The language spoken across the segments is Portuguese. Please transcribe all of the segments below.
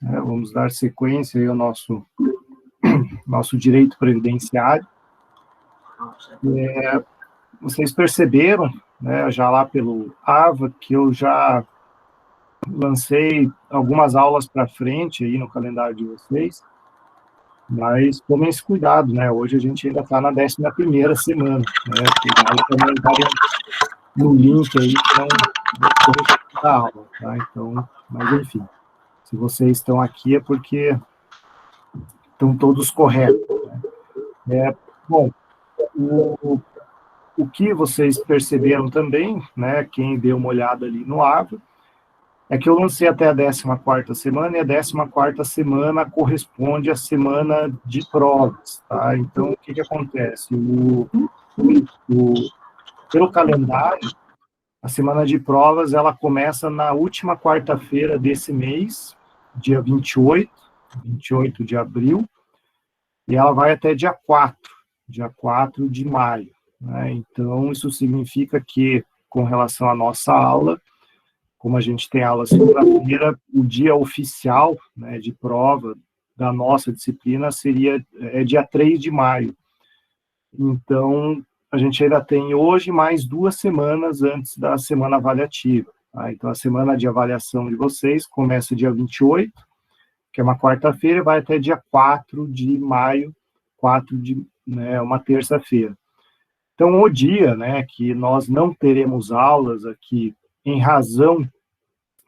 né? Vamos dar sequência aí ao nosso direito previdenciário. Vocês perceberam, né, já lá pelo AVA, que eu já lancei algumas aulas para frente aí no calendário de vocês, mas tomem esse cuidado, né? Hoje a gente ainda está na 11ª semana, né? Cuidado para não entrarem no link aí que não da aula, tá? Então, mas enfim, se vocês estão aqui é porque estão todos corretos, né? Bom, o que vocês perceberam também, né, quem deu uma olhada ali no AVA, é que eu lancei até a 14ª semana, e a 14ª semana corresponde à semana de provas, tá? Então, o que acontece? Pelo calendário, a semana de provas, ela começa na última quarta-feira desse mês, dia 28 de abril, e ela vai até dia 4 de maio, né? Então, isso significa que, com relação à nossa aula, como a gente tem aula segunda-feira, o dia oficial, né, de prova da nossa disciplina seria dia 3 de maio. Então, a gente ainda tem hoje mais 2 semanas antes da semana avaliativa. Tá? Então, a semana de avaliação de vocês começa dia 28, que é uma quarta-feira, e vai até dia 4 de maio, né, uma terça-feira. Então, o dia, né, que nós não teremos aulas aqui em razão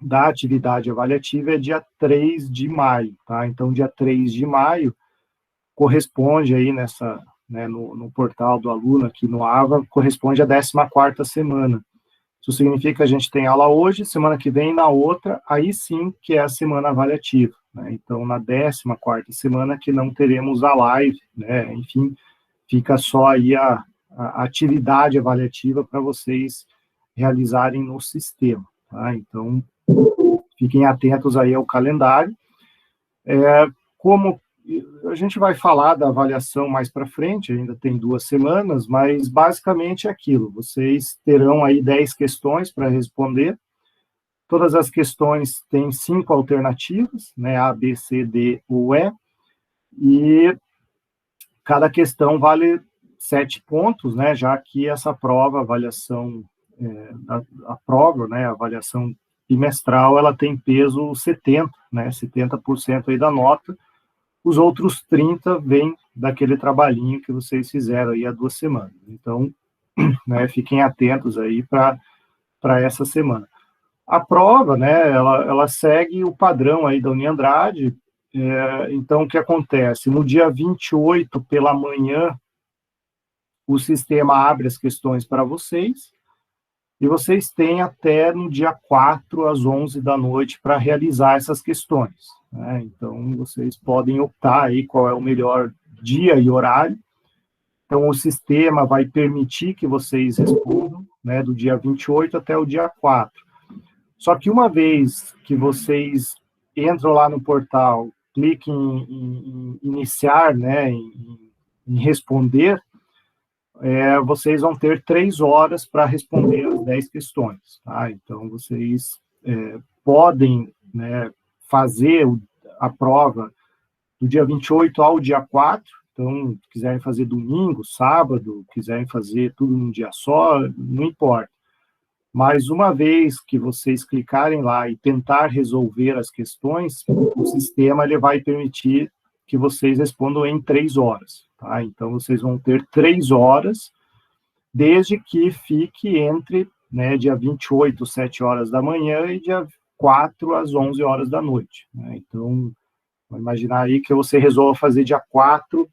da atividade avaliativa é dia 3 de maio, tá? Então, dia 3 de maio corresponde aí né, no portal do aluno aqui no AVA, corresponde à 14ª semana. Isso significa que a gente tem aula hoje, semana que vem, na outra, aí sim que é a semana avaliativa, né? Então, na 14ª semana que não teremos a live, né? Enfim, fica só aí a atividade avaliativa para vocês realizarem no sistema, tá? Então, fiquem atentos aí ao calendário. Como a gente vai falar da avaliação mais para frente, ainda tem 2 semanas, mas basicamente é aquilo, vocês terão aí 10 questões para responder, todas as questões têm 5 alternativas, né, A, B, C, D ou E, e cada questão vale 7 pontos, né, já que essa prova, avaliação, a prova, né, a avaliação bimestral, ela tem peso 70, né, 70% aí da nota, os outros 30 vêm daquele trabalhinho que vocês fizeram aí há 2 semanas. Então, né, fiquem atentos aí para essa semana. A prova, né, ela segue o padrão aí da Uniandrade. Então, o que acontece? No dia 28, pela manhã, o sistema abre as questões para vocês, e vocês têm até no dia 4, às 11 da noite, para realizar essas questões, né? Então, vocês podem optar aí qual é o melhor dia e horário. Então, o sistema vai permitir que vocês respondam, né, do dia 28 até o dia 4. Só que uma vez que vocês entram lá no portal, cliquem em iniciar, né, em responder, vocês vão ter 3 horas para responder as 10 questões, tá? Então, vocês podem, né, fazer a prova do dia 28 ao dia 4, então, se quiserem fazer domingo, sábado, quiserem fazer tudo num dia só, não importa. Mas uma vez que vocês clicarem lá e tentar resolver as questões, o sistema ele vai permitir que vocês respondam em 3 horas, tá? Então, vocês vão ter 3 horas, desde que fique entre, né, dia 28, 7 horas da manhã, e dia 4 às 11 horas da noite, né? Então, vamos imaginar aí que você resolva fazer dia 4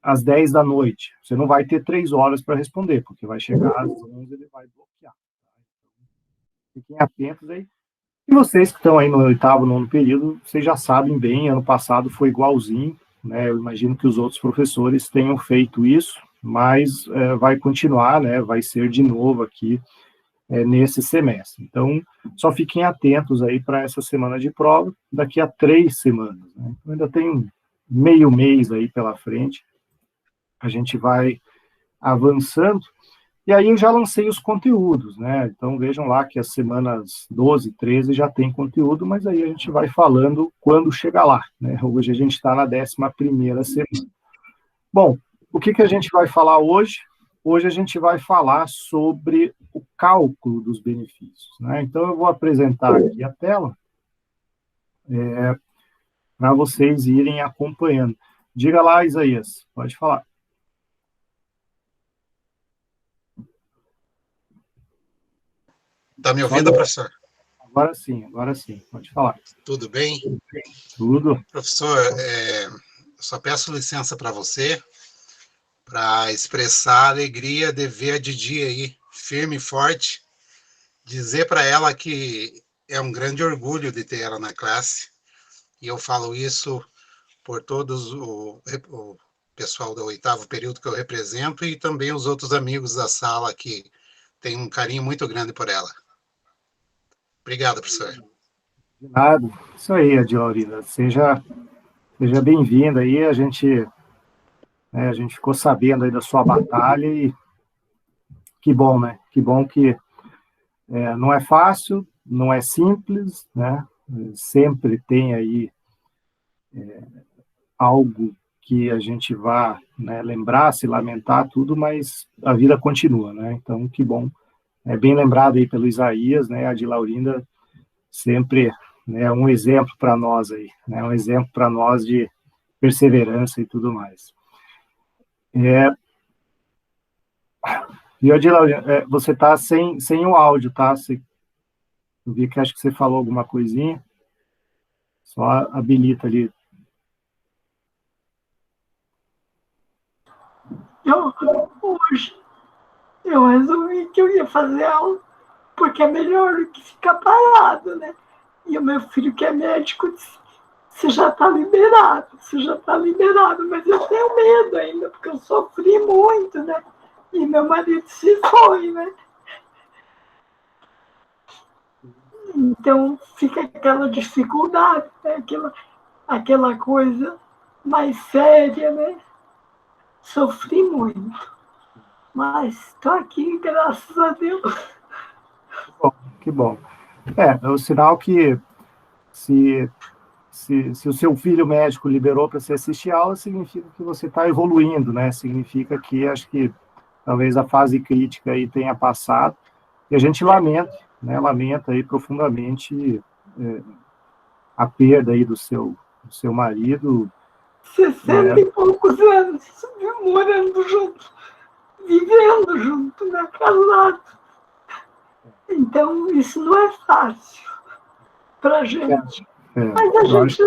às 10 da noite. Você não vai ter 3 horas para responder, porque vai chegar às 11 e ele vai bloquear. Fiquem atentos aí. E vocês que estão aí no 8º, 9º período, vocês já sabem bem, ano passado foi igualzinho, né? Eu imagino que os outros professores tenham feito isso, mas vai continuar, né? Vai ser de novo aqui nesse semestre. Então, só fiquem atentos aí para essa semana de prova, daqui a 3 semanas, né? Então, ainda tem meio mês aí pela frente, a gente vai avançando. E aí eu já lancei os conteúdos, né? Então vejam lá que as semanas 12, 13 já tem conteúdo, mas aí a gente vai falando quando chegar lá, né? Hoje a gente está na 11ª semana. Bom, o que a gente vai falar hoje? Hoje a gente vai falar sobre o cálculo dos benefícios, né? Então eu vou apresentar aqui a tela para vocês irem acompanhando. Diga lá, Isaías, pode falar. Está me ouvindo, professor? Agora sim, pode falar. Tudo bem? Tudo. Professor, só peço licença para você para expressar a alegria de ver a Didi aí, firme e forte, dizer para ela que é um grande orgulho de ter ela na classe, e eu falo isso por todos o pessoal do 8º período que eu represento e também os outros amigos da sala que têm um carinho muito grande por ela. Obrigado, professor. De nada. Isso aí, Adilaurina. Seja bem-vinda aí. A gente ficou sabendo aí da sua batalha e que bom, né? Que bom que não é fácil, não é simples, né? Sempre tem aí algo que a gente vá, né, lembrar, se lamentar, tudo, mas a vida continua, né? Então, que bom. É bem lembrado aí pelo Isaías, né? A de Laurinda sempre, né, um exemplo para nós aí, né? Um exemplo para nós de perseverança e tudo mais. E, Laurinda, você está sem o áudio, tá? Eu vi que acho que você falou alguma coisinha. Só habilita ali. Hoje eu resolvi que eu ia fazer aula porque é melhor do que ficar parado, né? E o meu filho, que é médico, disse: você já está liberado, mas eu tenho medo ainda, porque eu sofri muito, né? E meu marido se foi, né? Então fica aquela dificuldade, né? aquela coisa mais séria, né? Sofri muito, mas estou aqui, graças a Deus. Que bom. É o sinal que se o seu filho médico liberou para você assistir a aula, significa que você está evoluindo, né? Significa que acho que talvez a fase crítica aí tenha passado. E a gente lamenta, né? Lamenta aí profundamente a perda aí do seu marido. 60 e poucos anos morando junto, vivendo junto, né? Casado. Então, isso não é fácil para a gente. Mas a gente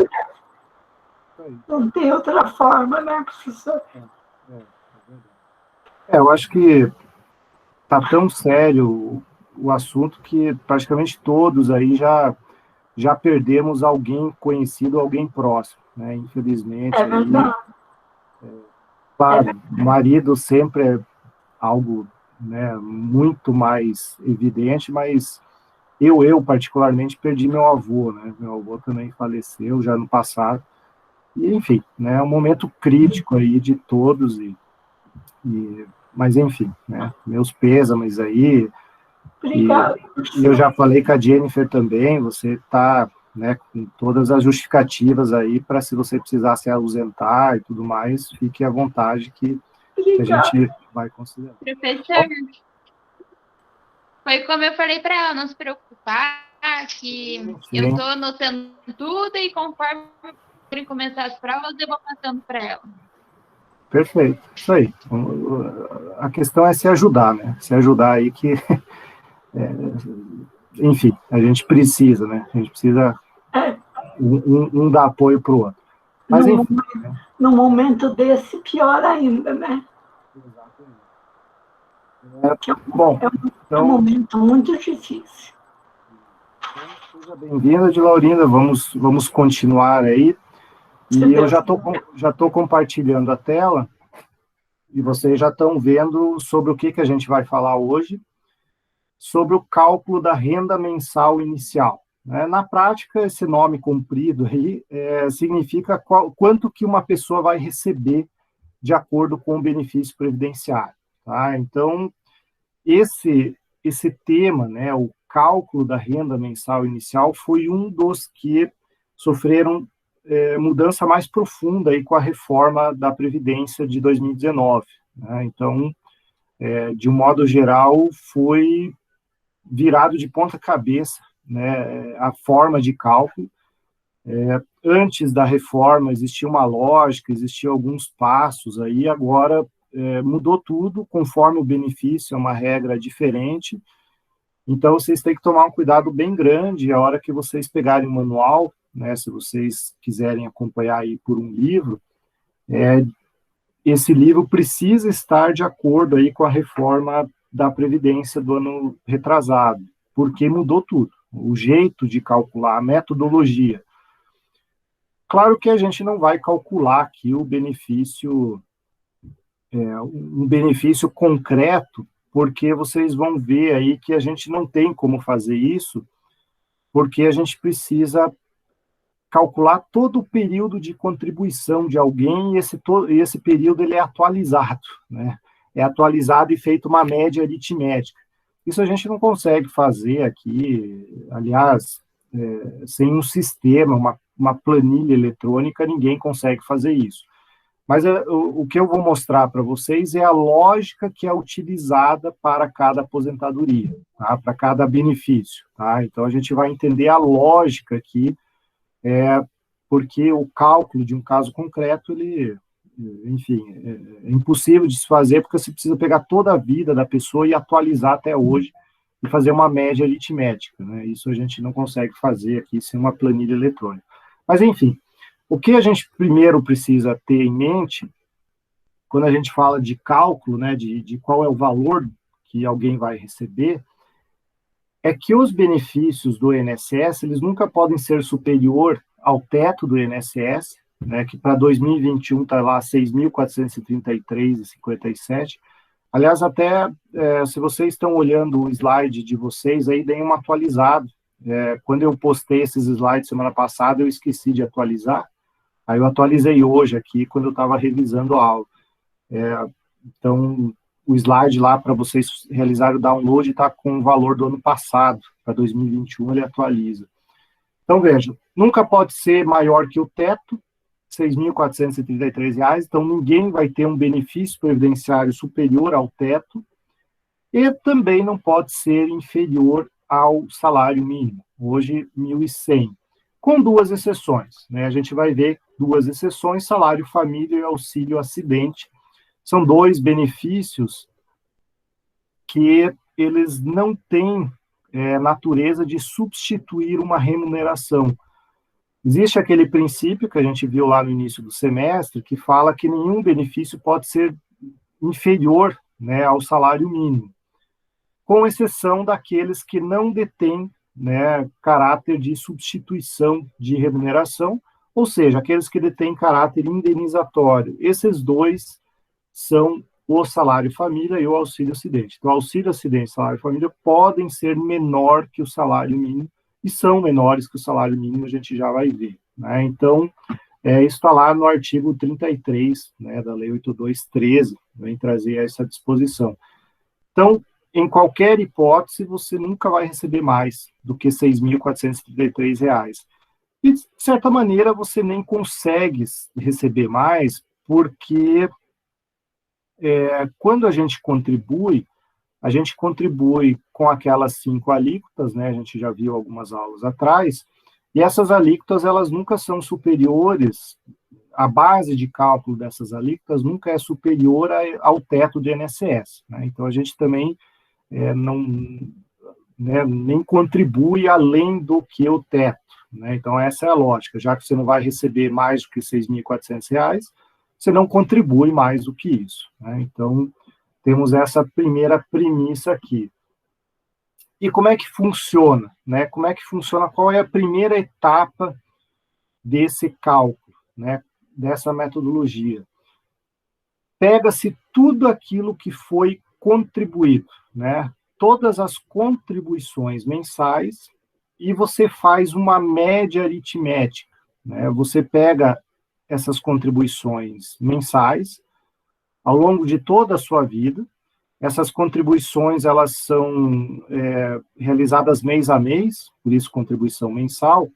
não tem outra forma, né, professor? Eu acho que está tão sério o assunto que praticamente todos aí já perdemos alguém conhecido, alguém próximo, né? Infelizmente. É verdade. Claro, marido sempre é algo, né, muito mais evidente, mas eu particularmente perdi meu avô, né? Meu avô também faleceu já no passado. E, enfim, né, é um momento crítico aí de todos mas enfim, né? Meus pêsames aí. Obrigada. E eu já falei com a Jennifer também, você está, né, com todas as justificativas aí para, se você precisar se ausentar e tudo mais, fique à vontade que a gente vai considerar. Professor, foi como eu falei para ela, não se preocupar, que eu estou anotando tudo e conforme começar as provas, eu vou passando para ela. Perfeito, isso aí. A questão é se ajudar, né? Se ajudar aí que, enfim, a gente precisa, né? A gente precisa um dar apoio para o outro. Mas, enfim. No momento desse, pior ainda, né? Bom, é um momento muito difícil. Seja bem-vinda, de Laurinda. Vamos continuar aí. E eu já estou compartilhando a tela e vocês já estão vendo sobre o que a gente vai falar hoje, sobre o cálculo da renda mensal inicial. Na prática, esse nome comprido aí significa quanto que uma pessoa vai receber de acordo com o benefício previdenciário. Tá? Então, esse tema, né, o cálculo da renda mensal inicial, foi um dos que sofreram mudança mais profunda aí com a reforma da Previdência de 2019. Né? Então, de um modo geral, foi virado de ponta cabeça, né, a forma de cálculo. Antes da reforma existia uma lógica, existiam alguns passos aí, agora mudou tudo, conforme o benefício, é uma regra diferente. Então, vocês têm que tomar um cuidado bem grande a hora que vocês pegarem o manual, né, se vocês quiserem acompanhar aí por um livro, esse livro precisa estar de acordo aí com a reforma da Previdência do ano retrasado, porque mudou tudo, o jeito de calcular, a metodologia. Claro que a gente não vai calcular aqui o benefício, um benefício concreto, porque vocês vão ver aí que a gente não tem como fazer isso, porque a gente precisa calcular todo o período de contribuição de alguém, e esse período ele é atualizado, né? É atualizado e feito uma média aritmética. Isso a gente não consegue fazer aqui, aliás, sem um sistema, uma planilha eletrônica, ninguém consegue fazer isso. Mas o que eu vou mostrar para vocês é a lógica que é utilizada para cada aposentadoria, tá? Para cada benefício. Tá? Então, a gente vai entender a lógica aqui, porque o cálculo de um caso concreto, ele, enfim, é impossível de se fazer, porque você precisa pegar toda a vida da pessoa e atualizar até hoje, e fazer uma média aritmética. Né? Isso a gente não consegue fazer aqui sem uma planilha eletrônica. Mas, enfim, o que a gente primeiro precisa ter em mente, quando a gente fala de cálculo, né, de qual é o valor que alguém vai receber, é que os benefícios do INSS, eles nunca podem ser superior ao teto do INSS, né, que para 2021 está lá R$ 6.433,57. Aliás, até se vocês estão olhando o slide de vocês, aí deem uma atualizada. Quando eu postei esses slides semana passada, eu esqueci de atualizar. Aí eu atualizei hoje aqui, quando eu estava revisando a aula. Então, o slide lá para vocês realizarem o download está com o valor do ano passado, para 2021 ele atualiza. Então, vejam, nunca pode ser maior que o teto, R$ 6.433, então ninguém vai ter um benefício previdenciário superior ao teto, e também não pode ser inferior ao salário mínimo, hoje R$ 1.100, com duas exceções, né? A gente vai ver duas exceções, salário família e auxílio acidente, são dois benefícios que eles não têm natureza de substituir uma remuneração. Existe aquele princípio que a gente viu lá no início do semestre, que fala que nenhum benefício pode ser inferior, né, ao salário mínimo, com exceção daqueles que não detêm, né, caráter de substituição de remuneração, ou seja, aqueles que detêm caráter indenizatório. Esses dois são o salário família e o auxílio acidente. Então, auxílio acidente e salário família podem ser menor que o salário mínimo, e são menores que o salário mínimo, a gente já vai ver. Né? Então, isso está lá no artigo 33, né, da Lei 8.2.13, vem trazer essa disposição. Então, em qualquer hipótese, você nunca vai receber mais do que R$ 6.433. E, de certa maneira, você nem consegue receber mais, porque quando a gente contribui com aquelas 5 alíquotas, né, a gente já viu algumas aulas atrás, e essas alíquotas, elas nunca são superiores, a base de cálculo dessas alíquotas nunca é superior ao teto do INSS. Né? Então, a gente também nem contribui além do que o teto. Né? Então, essa é a lógica, já que você não vai receber mais do que R$ 6.400, você não contribui mais do que isso. Né? Então, temos essa primeira premissa aqui. E como é que funciona? Né? Como é que funciona? Qual é a primeira etapa desse cálculo, né? Dessa metodologia? Pega-se tudo aquilo que foi contribuído, né? Todas as contribuições mensais, e você faz uma média aritmética. Né? Você pega essas contribuições mensais ao longo de toda a sua vida, Essas contribuições, elas são realizadas mês a mês, por isso contribuição mensal,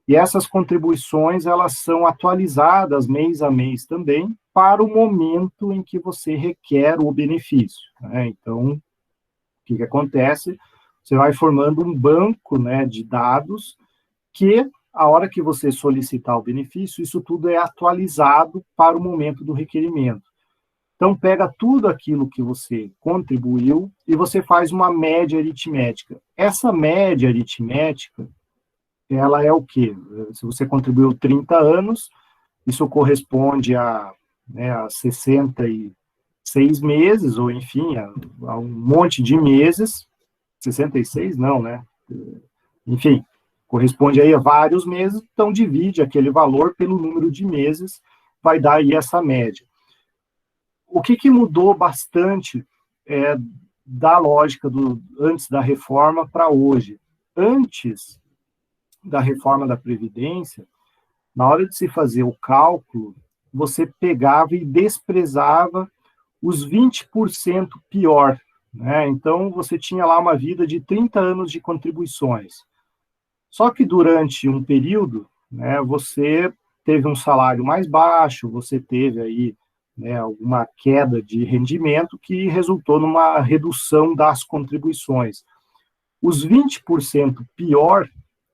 e essas contribuições, elas são atualizadas mês a mês também, para o momento em que você requer o benefício, né? Então, o que acontece? Você vai formando um banco, né, de dados que, a hora que você solicitar o benefício, isso tudo é atualizado para o momento do requerimento. Então, pega tudo aquilo que você contribuiu e você faz uma média aritmética. Essa média aritmética, ela é o quê? Se você contribuiu 30 anos, isso corresponde né, a 66 meses, ou enfim, a um monte de meses. 66 não, né? Enfim, corresponde aí a vários meses, então divide aquele valor pelo número de meses, vai dar aí essa média. O que mudou bastante da lógica antes da reforma para hoje? Antes da reforma da Previdência, na hora de se fazer o cálculo, você pegava e desprezava os 20% pior, né? Então, você tinha lá uma vida de 30 anos de contribuições. Só que durante um período, né, você teve um salário mais baixo, você teve aí, né, alguma queda de rendimento que resultou numa redução das contribuições. Os 20% pior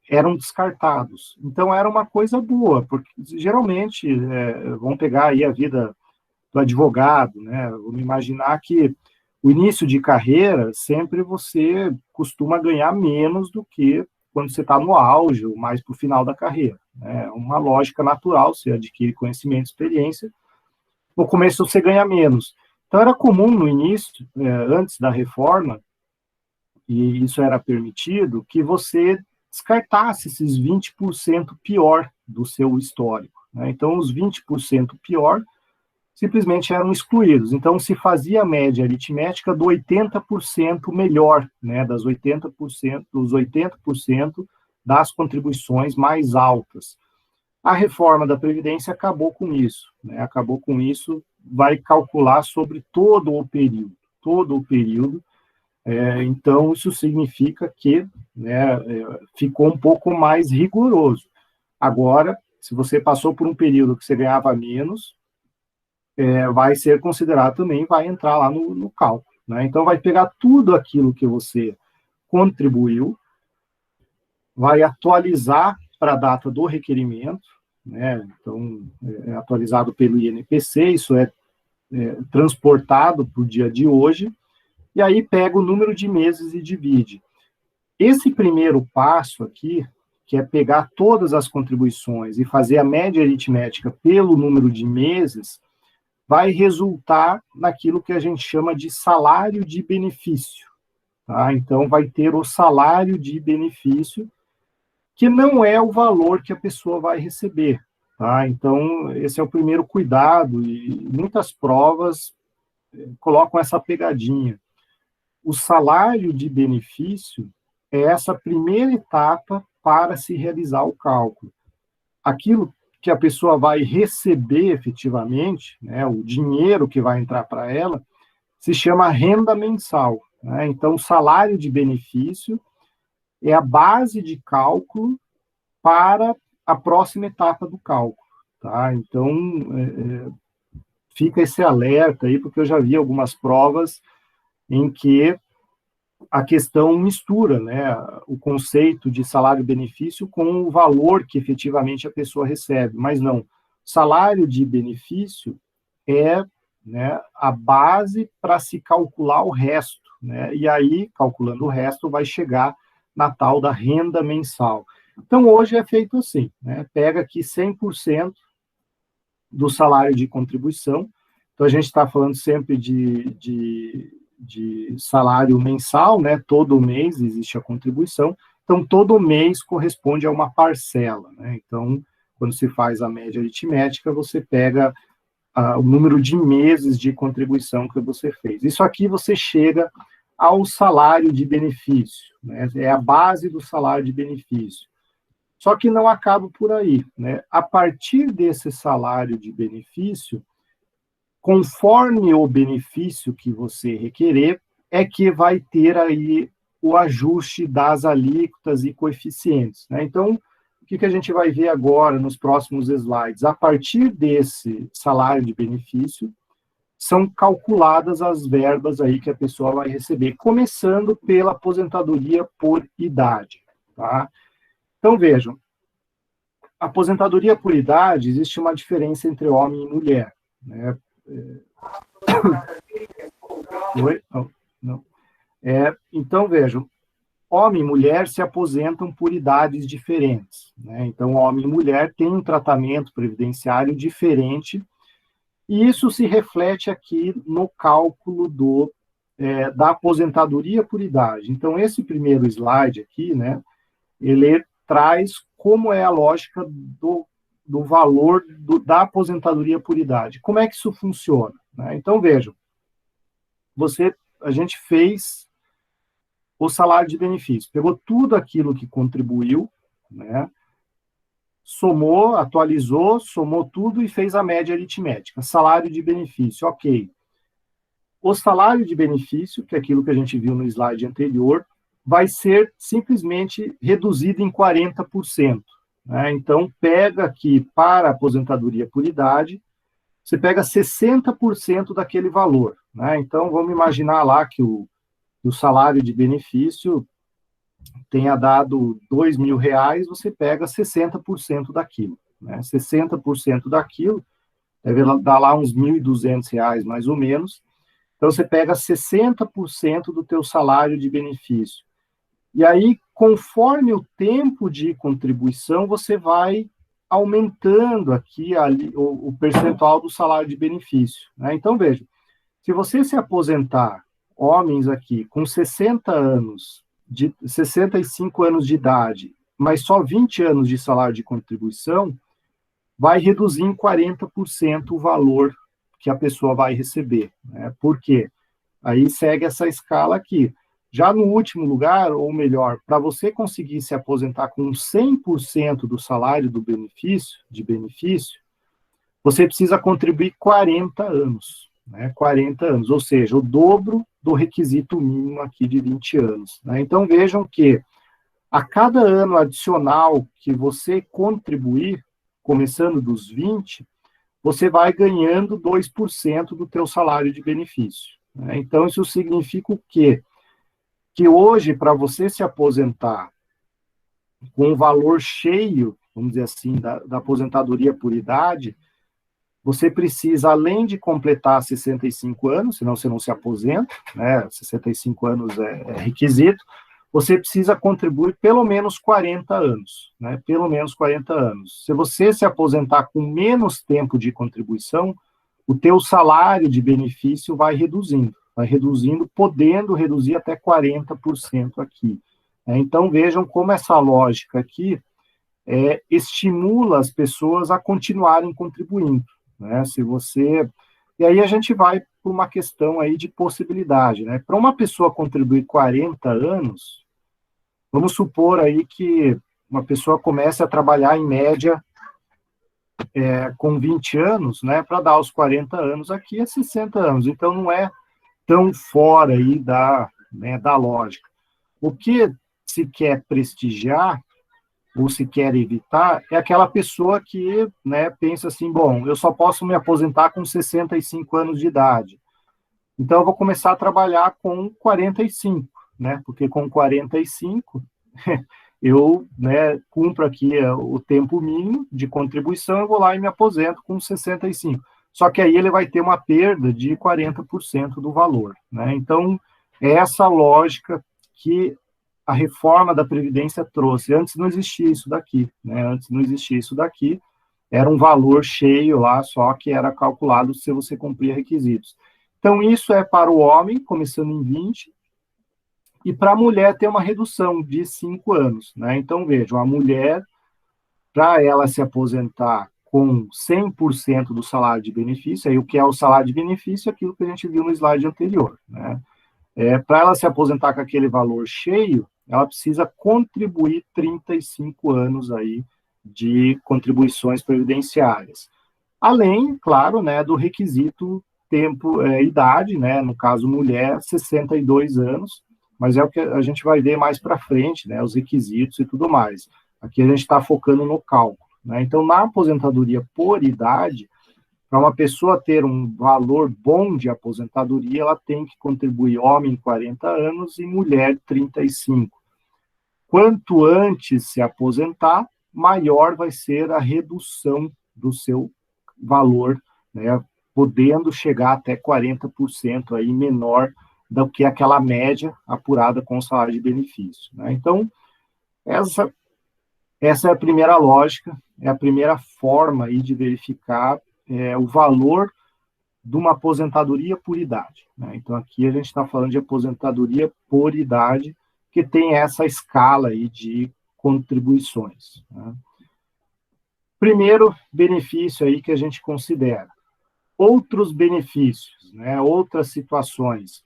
eram descartados. Então, era uma coisa boa, porque geralmente, vamos pegar aí a vida do advogado, né? Vamos imaginar que o início de carreira, sempre você costuma ganhar menos do que quando você está no auge, ou mais para o final da carreira. É uma lógica natural, você adquire conhecimento, experiência, no começo você ganha menos. Então, era comum no início, antes da reforma, e isso era permitido, que você descartasse esses 20% pior do seu histórico, né? Então, os 20% pior simplesmente eram excluídos. Então, se fazia a média aritmética do 80% melhor, né, dos 80% das contribuições mais altas. A reforma da Previdência acabou com isso, né, vai calcular sobre todo o período, então isso significa que, né, ficou um pouco mais rigoroso. Agora, se você passou por um período que você ganhava menos, vai ser considerado também, vai entrar lá no cálculo, né? Então, vai pegar tudo aquilo que você contribuiu, vai atualizar para a data do requerimento, né? Então, é atualizado pelo INPC, isso é transportado para o dia de hoje, e aí pega o número de meses e divide. Esse primeiro passo aqui, que é pegar todas as contribuições e fazer a média aritmética pelo número de meses, vai resultar naquilo que a gente chama de salário de benefício, tá? Então, vai ter o salário de benefício, que não é o valor que a pessoa vai receber, tá? Então, esse é o primeiro cuidado, e muitas provas colocam essa pegadinha. O salário de benefício é essa primeira etapa para se realizar o cálculo. Aquilo que a pessoa vai receber efetivamente, né, o dinheiro que vai entrar para ela, se chama renda mensal, né? Então, o salário de benefício é a base de cálculo para a próxima etapa do cálculo, tá? Então, fica esse alerta aí, porque eu já vi algumas provas em que a questão mistura, né, o conceito de salário-benefício com o valor que efetivamente a pessoa recebe, mas não. Salário de benefício é, né, a base para se calcular o resto, né, e aí, calculando o resto, vai chegar na tal da renda mensal. Então, hoje é feito assim, né, pega aqui 100% do salário de contribuição, então a gente está falando sempre de salário mensal, né? Todo mês existe a contribuição, então todo mês corresponde a uma parcela, né? Então, quando se faz a média aritmética, você pega o número de meses de contribuição que você fez. Isso aqui você chega ao salário de benefício, né? É a base do salário de benefício. Só que não acaba por aí, né? A partir desse salário de benefício, conforme o benefício que você requerer, é que vai ter aí o ajuste das alíquotas e coeficientes, né? Então, o que a gente vai ver agora nos próximos slides? A partir desse salário de benefício, são calculadas as verbas aí que a pessoa vai receber, começando pela aposentadoria por idade, tá? Então, vejam, aposentadoria por idade, existe uma diferença entre homem e mulher, né? Oi? Não. Então, vejam, homem e mulher se aposentam por idades diferentes, né? Então, homem e mulher têm um tratamento previdenciário diferente, e isso se reflete aqui no cálculo da aposentadoria por idade. Então, esse primeiro slide aqui, né, ele traz como é a lógica do valor da aposentadoria por idade. Como é que isso funciona, né? Então, vejam, a gente fez o salário de benefício, pegou tudo aquilo que contribuiu, né, somou, atualizou, somou tudo e fez a média aritmética. Salário de benefício, ok. O salário de benefício, que é aquilo que a gente viu no slide anterior, vai ser simplesmente reduzido em 40%. Né? Então, pega aqui para a aposentadoria por idade, você pega 60% daquele valor. Né? Então, vamos imaginar lá que o salário de benefício tenha dado R$2.000, você pega 60% daquilo. Né? 60% daquilo deve dar lá uns R$1.200, mais ou menos. Então, você pega 60% do teu salário de benefício. E aí, conforme o tempo de contribuição, você vai aumentando aqui o percentual do salário de benefício. Né? Então, veja, se você se aposentar, homens aqui, com 65 anos de idade, mas só 20 anos de salário de contribuição, vai reduzir em 40% o valor que a pessoa vai receber. Né? Por quê? Aí segue essa escala aqui. Já no último lugar, ou melhor, para você conseguir se aposentar com 100% do salário de benefício, você precisa contribuir 40 anos. Né? 40 anos, ou seja, o dobro do requisito mínimo aqui de 20 anos. Né? Então, vejam que a cada ano adicional que você contribuir, começando dos 20, você vai ganhando 2% do teu salário de benefício. Né? Então, isso significa o quê? Que hoje, para você se aposentar com o valor cheio, vamos dizer assim, da aposentadoria por idade, você precisa, além de completar 65 anos, senão você não se aposenta, né? 65 anos é requisito, você precisa contribuir pelo menos 40 anos, né? Pelo menos 40 anos. Se você se aposentar com menos tempo de contribuição, o teu salário de benefício vai reduzindo, podendo reduzir até 40% aqui. Então, vejam como essa lógica aqui estimula as pessoas a continuarem contribuindo. Né? E aí a gente vai para uma questão aí de possibilidade. Né? Para uma pessoa contribuir 40 anos, vamos supor aí que uma pessoa comece a trabalhar em média com 20 anos, né? Para dar os 40 anos aqui é 60 anos. Então, não é tão fora aí da lógica. O que se quer prestigiar ou se quer evitar é aquela pessoa que, né, pensa assim, bom, eu só posso me aposentar com 65 anos de idade. Então, eu vou começar a trabalhar com 45, né? Porque com 45, eu, né, cumpro aqui o tempo mínimo de contribuição, eu vou lá e me aposento com 65. Só que aí ele vai ter uma perda de 40% do valor. Né? Então, é essa lógica que a reforma da Previdência trouxe. Antes não existia isso daqui. Né? Antes não existia isso daqui. Era um valor cheio lá, só que era calculado se você cumprir requisitos. Então, isso é para o homem, começando em 20, e para a mulher tem uma redução de 5 anos. Né? Então, vejam, a mulher, para ela se aposentar com 100% do salário de benefício, aí o que é o salário de benefício é aquilo que a gente viu no slide anterior. Né? Para ela se aposentar com aquele valor cheio, ela precisa contribuir 35 anos aí de contribuições previdenciárias. Além, claro, né, do requisito idade, né, no caso mulher, 62 anos, mas é o que a gente vai ver mais para frente, né, os requisitos e tudo mais. Aqui a gente está focando no cálculo, né? Então, na aposentadoria por idade, para uma pessoa ter um valor bom de aposentadoria, ela tem que contribuir homem 40 anos e mulher 35. Quanto antes se aposentar, maior vai ser a redução do seu valor, né, podendo chegar até 40% aí menor do que aquela média apurada com o salário de benefício, né? Então, essa é a primeira lógica, é a primeira forma aí de verificar o valor de uma aposentadoria por idade, né? Então, aqui a gente está falando de aposentadoria por idade, que tem essa escala aí de contribuições, né? Primeiro benefício aí que a gente considera. Outros benefícios, né? Outras situações.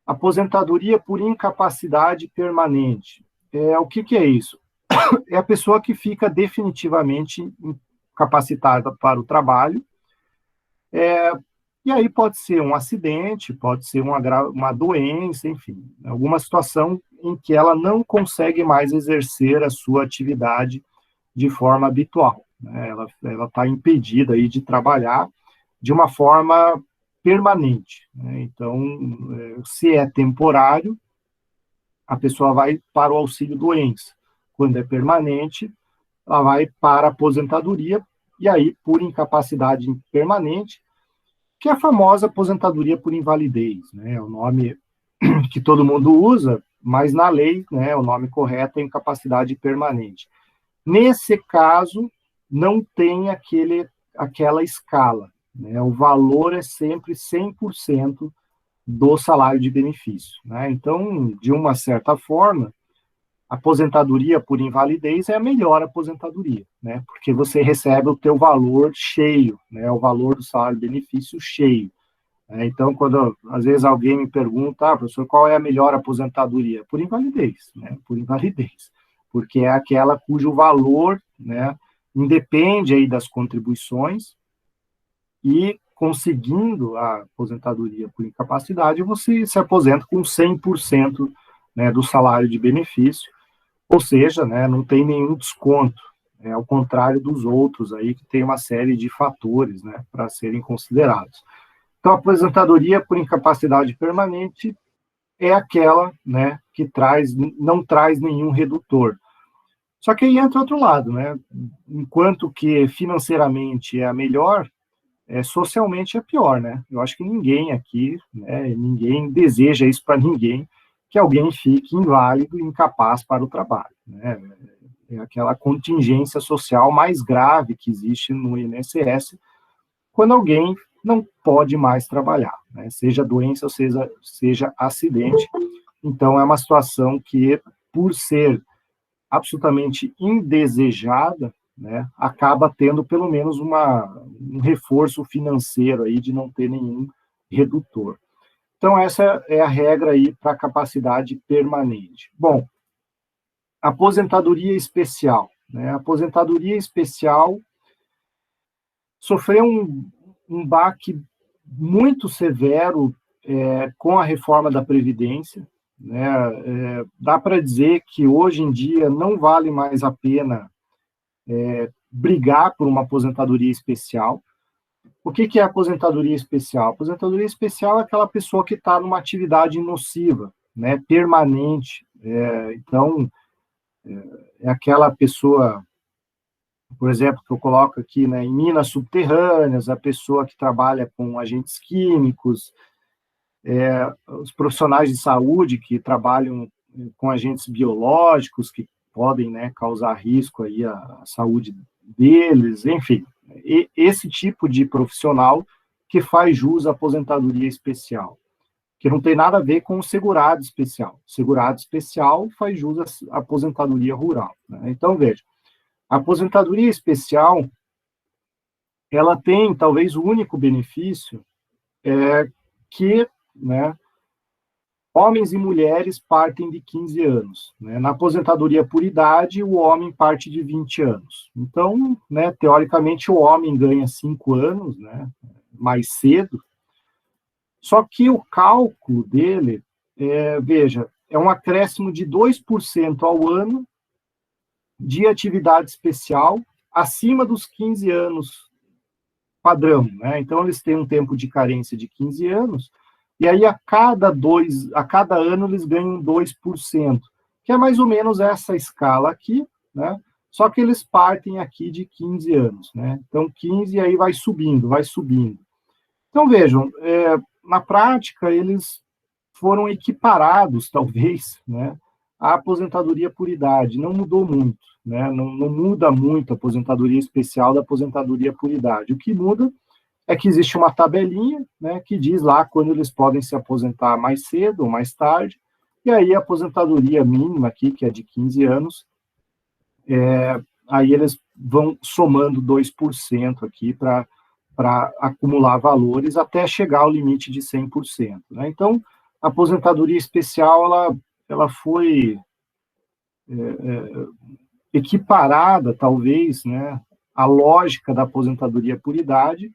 Aposentadoria por incapacidade permanente. O que é isso? É a pessoa que fica definitivamente incapacitada para o trabalho, e aí pode ser um acidente, pode ser uma doença, enfim, alguma situação em que ela não consegue mais exercer a sua atividade de forma habitual, né? Ela está impedida aí de trabalhar de uma forma permanente, né? Então, se é temporário, a pessoa vai para o auxílio-doença. Quando é permanente, ela vai para a aposentadoria, e aí, por incapacidade permanente, que é a famosa aposentadoria por invalidez, né? É o nome que todo mundo usa, mas na lei, né, o nome correto é incapacidade permanente. Nesse caso, não tem aquela escala, né? O valor é sempre 100% do salário de benefício, né? Então, de uma certa forma, a aposentadoria por invalidez é a melhor aposentadoria, né? Porque você recebe o teu valor cheio, né? O valor do salário de benefício cheio. Então, quando às vezes alguém me pergunta, professor, qual é a melhor aposentadoria? Por invalidez, né? Por invalidez, porque é aquela cujo valor, né, independe aí das contribuições, e conseguindo a aposentadoria por incapacidade, você se aposenta com 100%, né, do salário de benefício, ou seja, né, não tem nenhum desconto, ao contrário dos outros aí, que tem uma série de fatores, né, para serem considerados. Então, a aposentadoria por incapacidade permanente é aquela, né, que não traz nenhum redutor. Só que aí entra outro lado, né? Enquanto que financeiramente é a melhor, socialmente é pior, né? Eu acho que ninguém aqui, né, ninguém deseja isso para ninguém, que alguém fique inválido e incapaz para o trabalho, né? É aquela contingência social mais grave que existe no INSS, quando alguém não pode mais trabalhar, né? Seja doença ou seja acidente. Então, é uma situação que, por ser absolutamente indesejada, né, acaba tendo pelo menos um reforço financeiro aí de não ter nenhum redutor. Então, essa é a regra aí para a capacidade permanente. Bom, aposentadoria especial, né? A aposentadoria especial sofreu um baque muito severo com a reforma da Previdência, né? Dá para dizer que hoje em dia não vale mais a pena brigar por uma aposentadoria especial. O que é aposentadoria especial? Aposentadoria especial é aquela pessoa que está numa atividade nociva, né, permanente. Então, é aquela pessoa, por exemplo, que eu coloco aqui, né, em minas subterrâneas, a pessoa que trabalha com agentes químicos, os profissionais de saúde que trabalham com agentes biológicos que podem, né, causar risco aí à saúde deles, enfim, esse tipo de profissional que faz jus à aposentadoria especial, que não tem nada a ver com o segurado especial. O segurado especial faz jus à aposentadoria rural, né? Então, veja, a aposentadoria especial, ela tem, talvez, o único benefício que, né, homens e mulheres partem de 15 anos. Né? Na aposentadoria por idade, o homem parte de 20 anos. Então, né, teoricamente, o homem ganha 5 anos, né, mais cedo, Só que o cálculo dele, veja, é um acréscimo de 2% ao ano de atividade especial acima dos 15 anos padrão, né? Então, eles têm um tempo de carência de 15 anos, e aí a cada ano eles ganham 2%, que é mais ou menos essa escala aqui, né? Só que eles partem aqui de 15 anos, né? Então, 15 e aí vai subindo, vai subindo. Então, vejam, na prática, eles foram equiparados, talvez, né, à aposentadoria por idade. Não mudou muito, né? Não muda muito a aposentadoria especial da aposentadoria por idade. O que muda é que existe uma tabelinha, né, que diz lá quando eles podem se aposentar mais cedo ou mais tarde, e aí a aposentadoria mínima aqui, que é de 15 anos, aí eles vão somando 2% aqui para acumular valores até chegar ao limite de 100%. Né? Então, a aposentadoria especial ela foi equiparada, talvez, né, à lógica da aposentadoria por idade,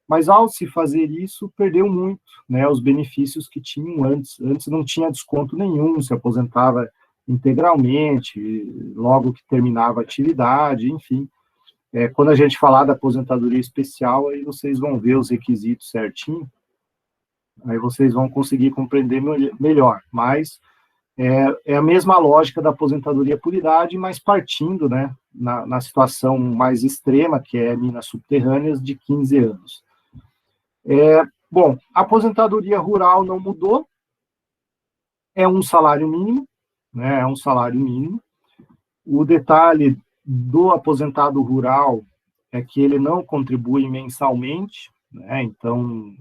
mas ao se fazer isso, perdeu muito, né, os benefícios que tinham antes. Antes não tinha desconto nenhum, se aposentava integralmente, logo que terminava a atividade, enfim. Quando a gente falar da aposentadoria especial, aí vocês vão ver os requisitos certinho, aí vocês vão conseguir compreender melhor, mas é a mesma lógica da aposentadoria por idade, mas partindo, né, na situação mais extrema, que é minas subterrâneas, de 15 anos. Bom, a aposentadoria rural não mudou, é um salário mínimo, né, é um salário mínimo. O detalhe do aposentado rural é que ele não contribui mensalmente, né, então,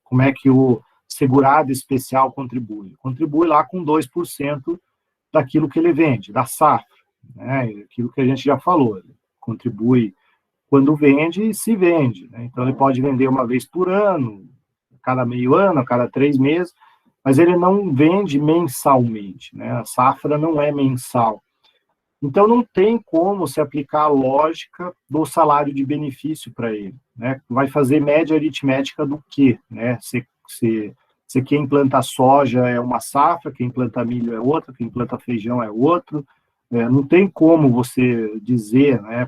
como é que o segurado especial contribui? Contribui lá com 2% daquilo que ele vende, da safra, né, aquilo que a gente já falou, ele contribui quando vende e se vende, né, então ele pode vender uma vez por ano, a cada meio ano, a cada 3 meses, mas ele não vende mensalmente, né, a safra não é mensal. Então, não tem como se aplicar a lógica do salário de benefício para ele, né? Vai fazer média aritmética do quê, né? Se quem planta soja é uma safra, quem planta milho é outra, quem planta feijão é outro. Não tem como você dizer, né,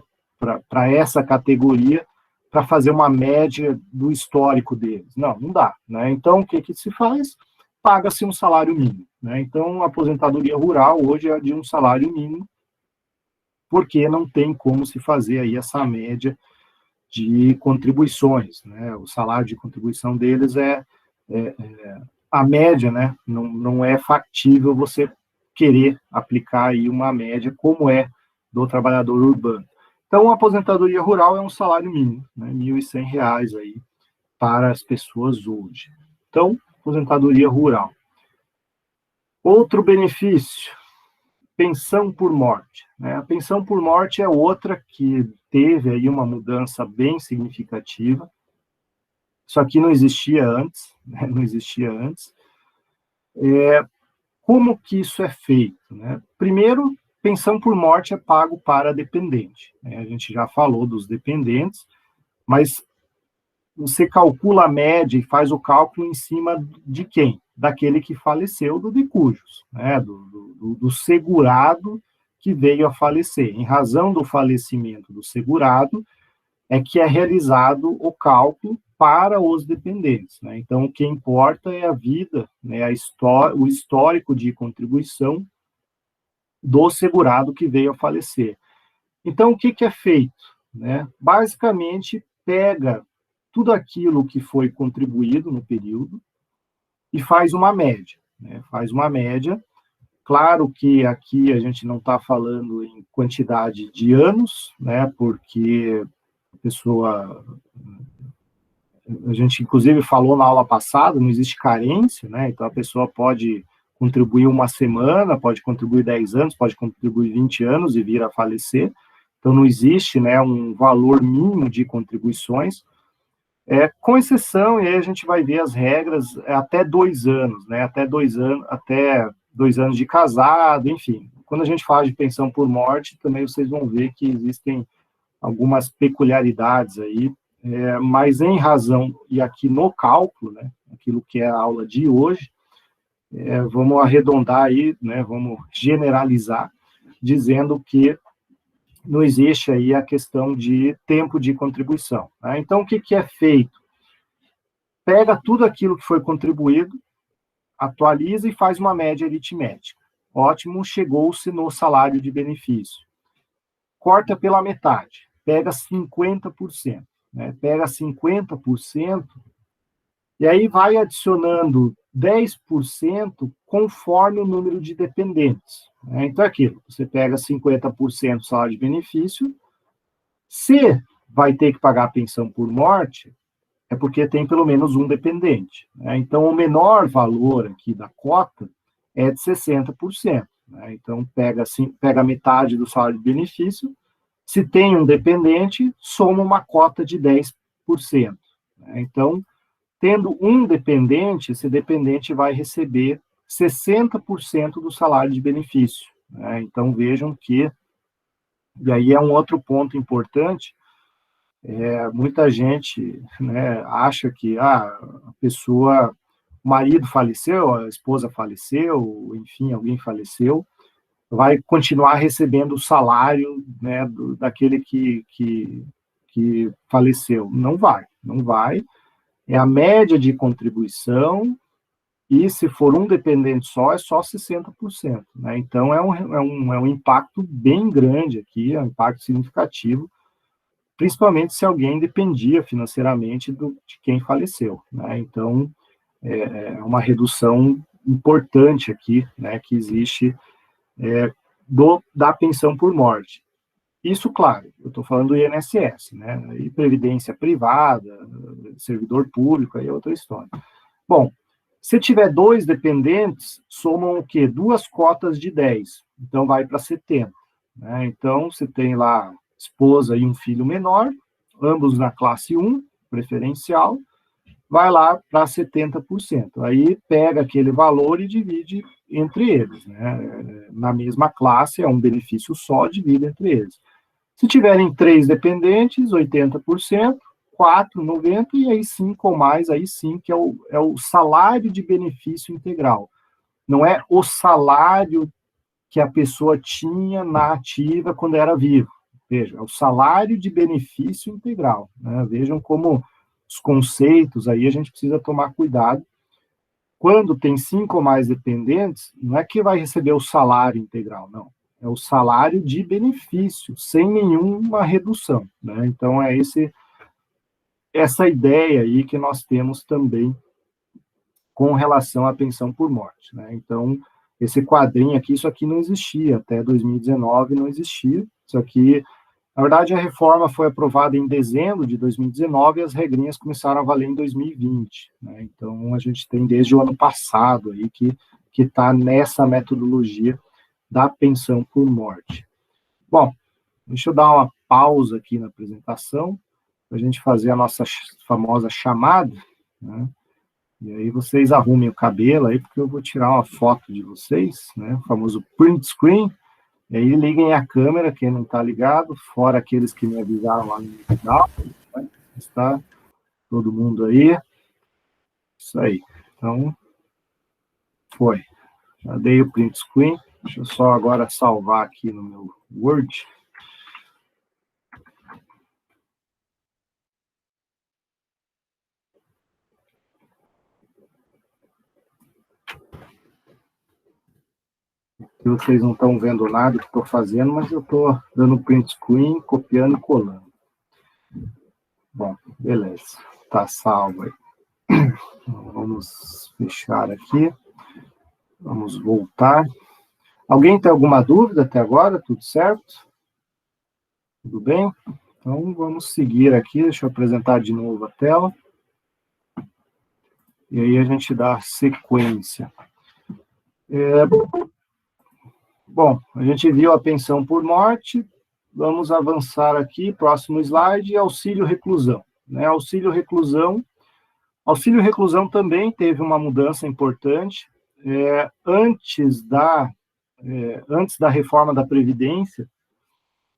para essa categoria, para fazer uma média do histórico deles. Não dá, né? Então, o que se faz? Paga-se um salário mínimo, né? Então, a aposentadoria rural hoje é de um salário mínimo, porque não tem como se fazer aí essa média de contribuições, né? O salário de contribuição deles a média, né? Não é factível você querer aplicar aí uma média como é do trabalhador urbano. Então, a aposentadoria rural é um salário mínimo, né? R$ 1.100 aí para as pessoas hoje. Então, aposentadoria rural. Outro benefício, pensão por morte, né? A pensão por morte é outra que teve aí uma mudança bem significativa. Isso aqui não existia antes, né? Não existia antes. Como que isso é feito, né? Primeiro, pensão por morte é pago para dependente, né? A gente já falou dos dependentes, mas você calcula a média e faz o cálculo em cima de quem? Daquele que faleceu, do de cujos, né? Do segurado que veio a falecer. Em razão do falecimento do segurado, é que é realizado o cálculo para os dependentes, né? Então, o que importa é a vida, né? O histórico de contribuição do segurado que veio a falecer. Então, o que é feito, né? Basicamente, pega tudo aquilo que foi contribuído no período e faz uma média, né? Faz uma média. Claro que aqui a gente não está falando em quantidade de anos, né? Porque a gente inclusive falou na aula passada, não existe carência, né? Então a pessoa pode contribuir uma semana, pode contribuir 10 anos, pode contribuir 20 anos e vir a falecer. Então não existe, né, um valor mínimo de contribuições. Com exceção, e aí a gente vai ver as regras, até 2 anos, né? Até 2 anos de casado, enfim. Quando a gente fala de pensão por morte, também vocês vão ver que existem algumas peculiaridades aí, mas em razão, e aqui no cálculo, né? Aqui aquilo que é a aula de hoje, vamos arredondar aí, né, vamos generalizar, dizendo que não existe aí a questão de tempo de contribuição. Né? Então, o que é feito? Pega tudo aquilo que foi contribuído, atualiza e faz uma média aritmética. Ótimo, chegou-se no salário de benefício. Corta pela metade, pega 50%. Né? Pega 50% e aí vai adicionando 10% conforme o número de dependentes. Né? Então, é aquilo, você pega 50% do salário de benefício, se vai ter que pagar a pensão por morte, é porque tem pelo menos um dependente. Né? Então, o menor valor aqui da cota é de 60%. Né? Então, pega metade do salário de benefício, se tem um dependente, soma uma cota de 10%. Né? Então, tendo um dependente, esse dependente vai receber 60% do salário de benefício. Né? Então, vejam que, e aí é um outro ponto importante, muita gente, né, acha que a pessoa, o marido faleceu, a esposa faleceu, enfim, alguém faleceu, vai continuar recebendo o salário, né, daquele que faleceu. Não vai. É a média de contribuição, e se for um dependente só, é só 60%. Né? Então, é um impacto bem grande aqui, é um impacto significativo, principalmente se alguém dependia financeiramente de quem faleceu. Né? Então, é uma redução importante aqui, né, que existe da pensão por morte. Isso, claro, eu estou falando do INSS, né, e previdência privada, servidor público, aí é outra história. Bom, se tiver 2 dependentes, somam o quê? 2 cotas de 10, então vai para 70. Né? Então, você tem lá esposa e um filho menor, ambos na classe 1, preferencial, vai lá para 70%. Aí pega aquele valor e divide entre eles. Né? Na mesma classe, é um benefício só, divide entre eles. Se tiverem 3 dependentes, 80%, 4, 90%, e aí 5 ou mais, aí sim, que é o salário de benefício integral. Não é o salário que a pessoa tinha na ativa quando era vivo. Veja, é o salário de benefício integral. Né? Vejam como os conceitos aí a gente precisa tomar cuidado. Quando tem 5 ou mais dependentes, não é que vai receber o salário integral, não. É o salário de benefício, sem nenhuma redução. Né? Então, é essa ideia aí que nós temos também com relação à pensão por morte. Né? Então, esse quadrinho aqui, isso aqui não existia, até 2019 não existia. Isso aqui, na verdade, a reforma foi aprovada em dezembro de 2019 e as regrinhas começaram a valer em 2020. Né? Então, a gente tem desde o ano passado aí que está nessa metodologia da pensão por morte. Bom, deixa eu dar uma pausa aqui na apresentação, para a gente fazer a nossa famosa chamada, né? E aí vocês arrumem o cabelo aí, porque eu vou tirar uma foto de vocês, né? O famoso print screen. E aí liguem a câmera, quem não está ligado, fora aqueles que me avisaram lá no final. Né? Está todo mundo aí. Isso aí. Então, foi. Já dei o print screen. Deixa eu só agora salvar aqui no meu Word. Vocês não estão vendo nada que estou fazendo, mas eu estou dando print screen, copiando e colando. Bom, beleza. Está salvo aí. Vamos fechar aqui. Vamos voltar. Alguém tem alguma dúvida até agora? Tudo certo? Tudo bem? Então, vamos seguir aqui. Deixa eu apresentar de novo a tela. E aí a gente dá sequência. Bom, a gente viu a pensão por morte. Vamos avançar aqui. Próximo slide, auxílio reclusão. Né? Auxílio reclusão também teve uma mudança importante. Antes da reforma da Previdência,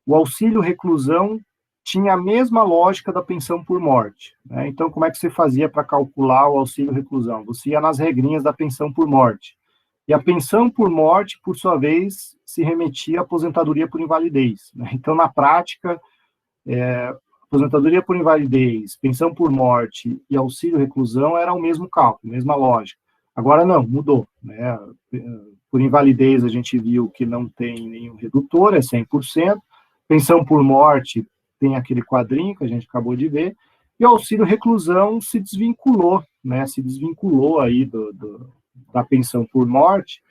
o auxílio reclusão tinha a mesma lógica da pensão por morte, né? Então, como é que você fazia para calcular o auxílio reclusão? Você ia nas regrinhas da pensão por morte. E a pensão por morte, por sua vez, se remetia à aposentadoria por invalidez, né? Então, na prática, aposentadoria por invalidez, pensão por morte e auxílio reclusão era o mesmo cálculo, mesma lógica. Agora não, mudou, né? Por invalidez a gente viu que não tem nenhum redutor, é 100%. Pensão por morte tem aquele quadrinho que a gente acabou de ver, e o auxílio reclusão se desvinculou, né? Se desvinculou aí da pensão por morte,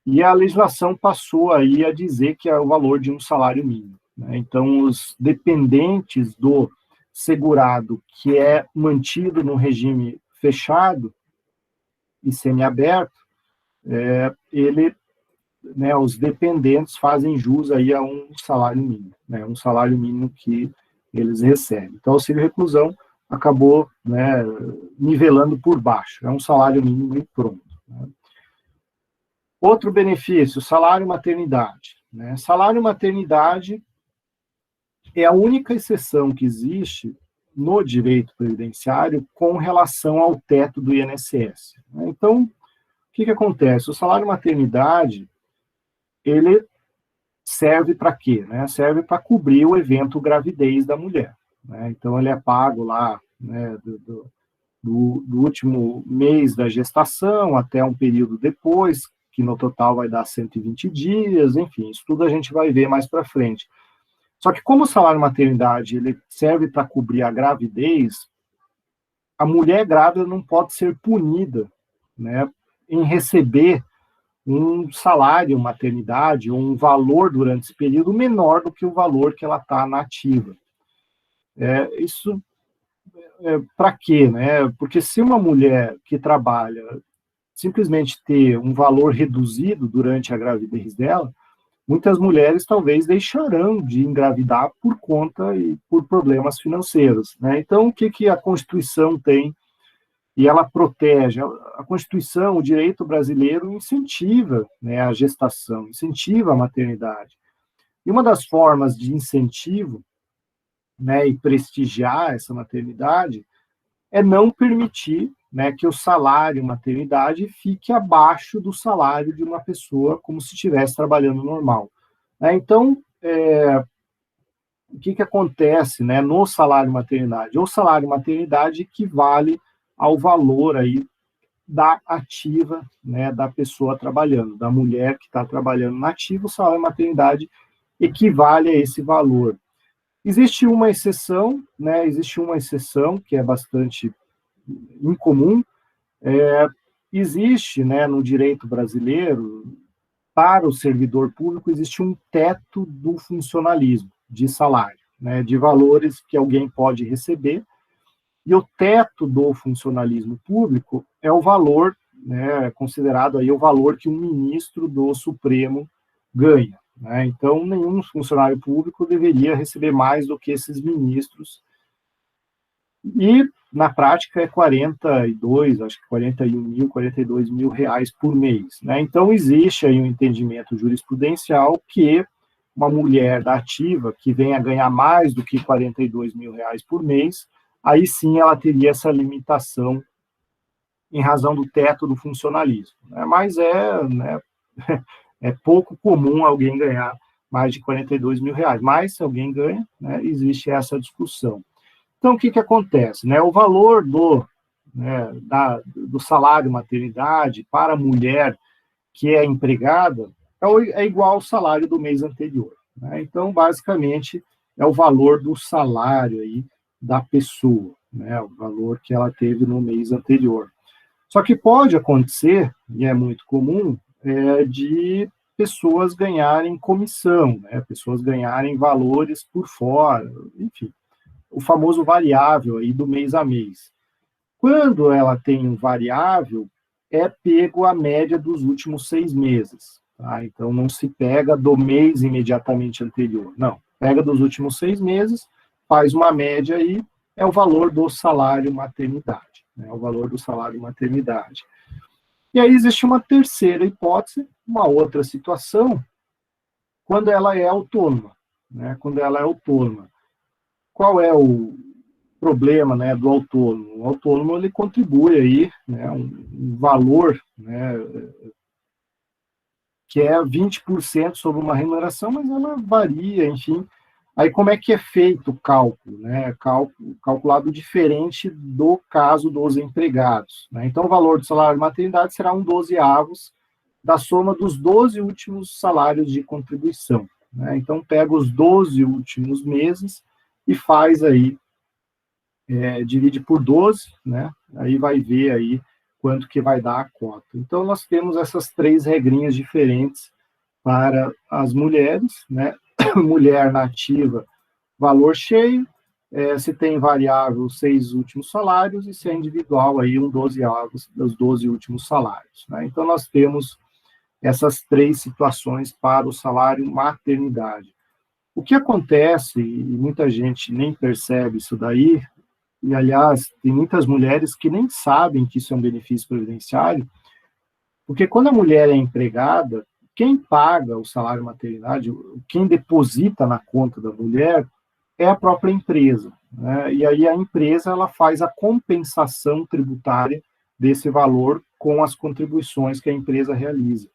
e a legislação passou aí a dizer que é o valor de um salário mínimo, né? Então, os dependentes do segurado que é mantido no regime fechado e semiaberto, né, os dependentes fazem jus aí a um salário mínimo, né, um salário mínimo que eles recebem. Então, o auxílio reclusão acabou, né, nivelando por baixo, é um salário mínimo e pronto, né. Outro benefício, salário maternidade, né. Salário maternidade é a única exceção que existe no direito previdenciário com relação ao teto do INSS, né. Então, o que acontece? O salário maternidade, ele serve para quê? Né? Serve para cobrir o evento gravidez da mulher, né? Então, ele é pago lá, né, do último mês da gestação até um período depois, que no total vai dar 120 dias, enfim, isso tudo a gente vai ver mais para frente. Só que como o salário maternidade ele serve para cobrir a gravidez, a mulher grávida não pode ser punida, né, em receber um salário maternidade ou um valor durante esse período menor do que o valor que ela está na ativa. Isso para quê, né? Porque se uma mulher que trabalha simplesmente ter um valor reduzido durante a gravidez dela, muitas mulheres talvez deixarão de engravidar por conta e por problemas financeiros, né? Então, o que a Constituição tem? E ela protege, a Constituição, o direito brasileiro incentiva, né, a gestação, incentiva a maternidade. E uma das formas de incentivo, né, e prestigiar essa maternidade é não permitir, né, que o salário maternidade fique abaixo do salário de uma pessoa como se estivesse trabalhando normal. Então, o que acontece, né, no salário maternidade? O salário maternidade equivale ao valor aí da ativa, né, da pessoa trabalhando, da mulher que está trabalhando na ativa, o salário maternidade equivale a esse valor. Existe uma exceção, né, que é bastante incomum, existe, né, no direito brasileiro, para o servidor público, existe um teto do funcionalismo, de salário, né, de valores que alguém pode receber. E o teto do funcionalismo público é o valor, né, considerado aí o valor que um ministro do Supremo ganha, né? Então, nenhum funcionário público deveria receber mais do que esses ministros. E, na prática, é 42 mil reais por mês, né? Então, existe aí um entendimento jurisprudencial que uma mulher da ativa que venha ganhar mais do que 42 mil reais por mês, aí sim ela teria essa limitação em razão do teto do funcionalismo, né? Mas né, é pouco comum alguém ganhar mais de 42 mil reais, mas se alguém ganha, né, existe essa discussão. Então, o que acontece? Né? O valor do salário maternidade para a mulher que é empregada é igual ao salário do mês anterior, né? Então, basicamente, é o valor do salário aí da pessoa, né, o valor que ela teve no mês anterior. Só que pode acontecer, e é muito comum, de pessoas ganharem comissão, né, pessoas ganharem valores por fora, enfim, o famoso variável aí do mês a mês. Quando ela tem um variável, é pego a média dos últimos 6 meses, tá? Então, não se pega do mês imediatamente anterior, não. Pega dos últimos 6 meses, faz uma média aí, é o valor do salário maternidade, né? O valor do salário maternidade. E aí existe uma terceira hipótese, uma outra situação, quando ela é autônoma, né? Quando ela é autônoma. qual é o problema, né, do autônomo? O autônomo, ele contribui aí, né, um valor, né, que é 20% sobre uma remuneração, mas ela varia, enfim. Aí como é que é feito o cálculo, né? Calculado diferente do caso dos empregados, né? Então o valor do salário de maternidade será um 12avos da soma dos 12 últimos salários de contribuição, né? Então pega os 12 últimos meses e faz aí, divide por 12, né? Aí vai ver aí quanto que vai dar a cota. Então nós temos essas 3 regrinhas diferentes para as mulheres, né? Mulher nativa, valor cheio, se tem variável, 6 últimos salários, e se é individual, aí um 12avos dos 12 últimos salários, né? Então, nós temos essas 3 situações para o salário maternidade. O que acontece, e muita gente nem percebe isso daí, e, aliás, tem muitas mulheres que nem sabem que isso é um benefício previdenciário, porque quando a mulher é empregada, quem paga o salário maternidade, quem deposita na conta da mulher, é a própria empresa, né? E aí a empresa, ela faz a compensação tributária desse valor com as contribuições que a empresa realiza.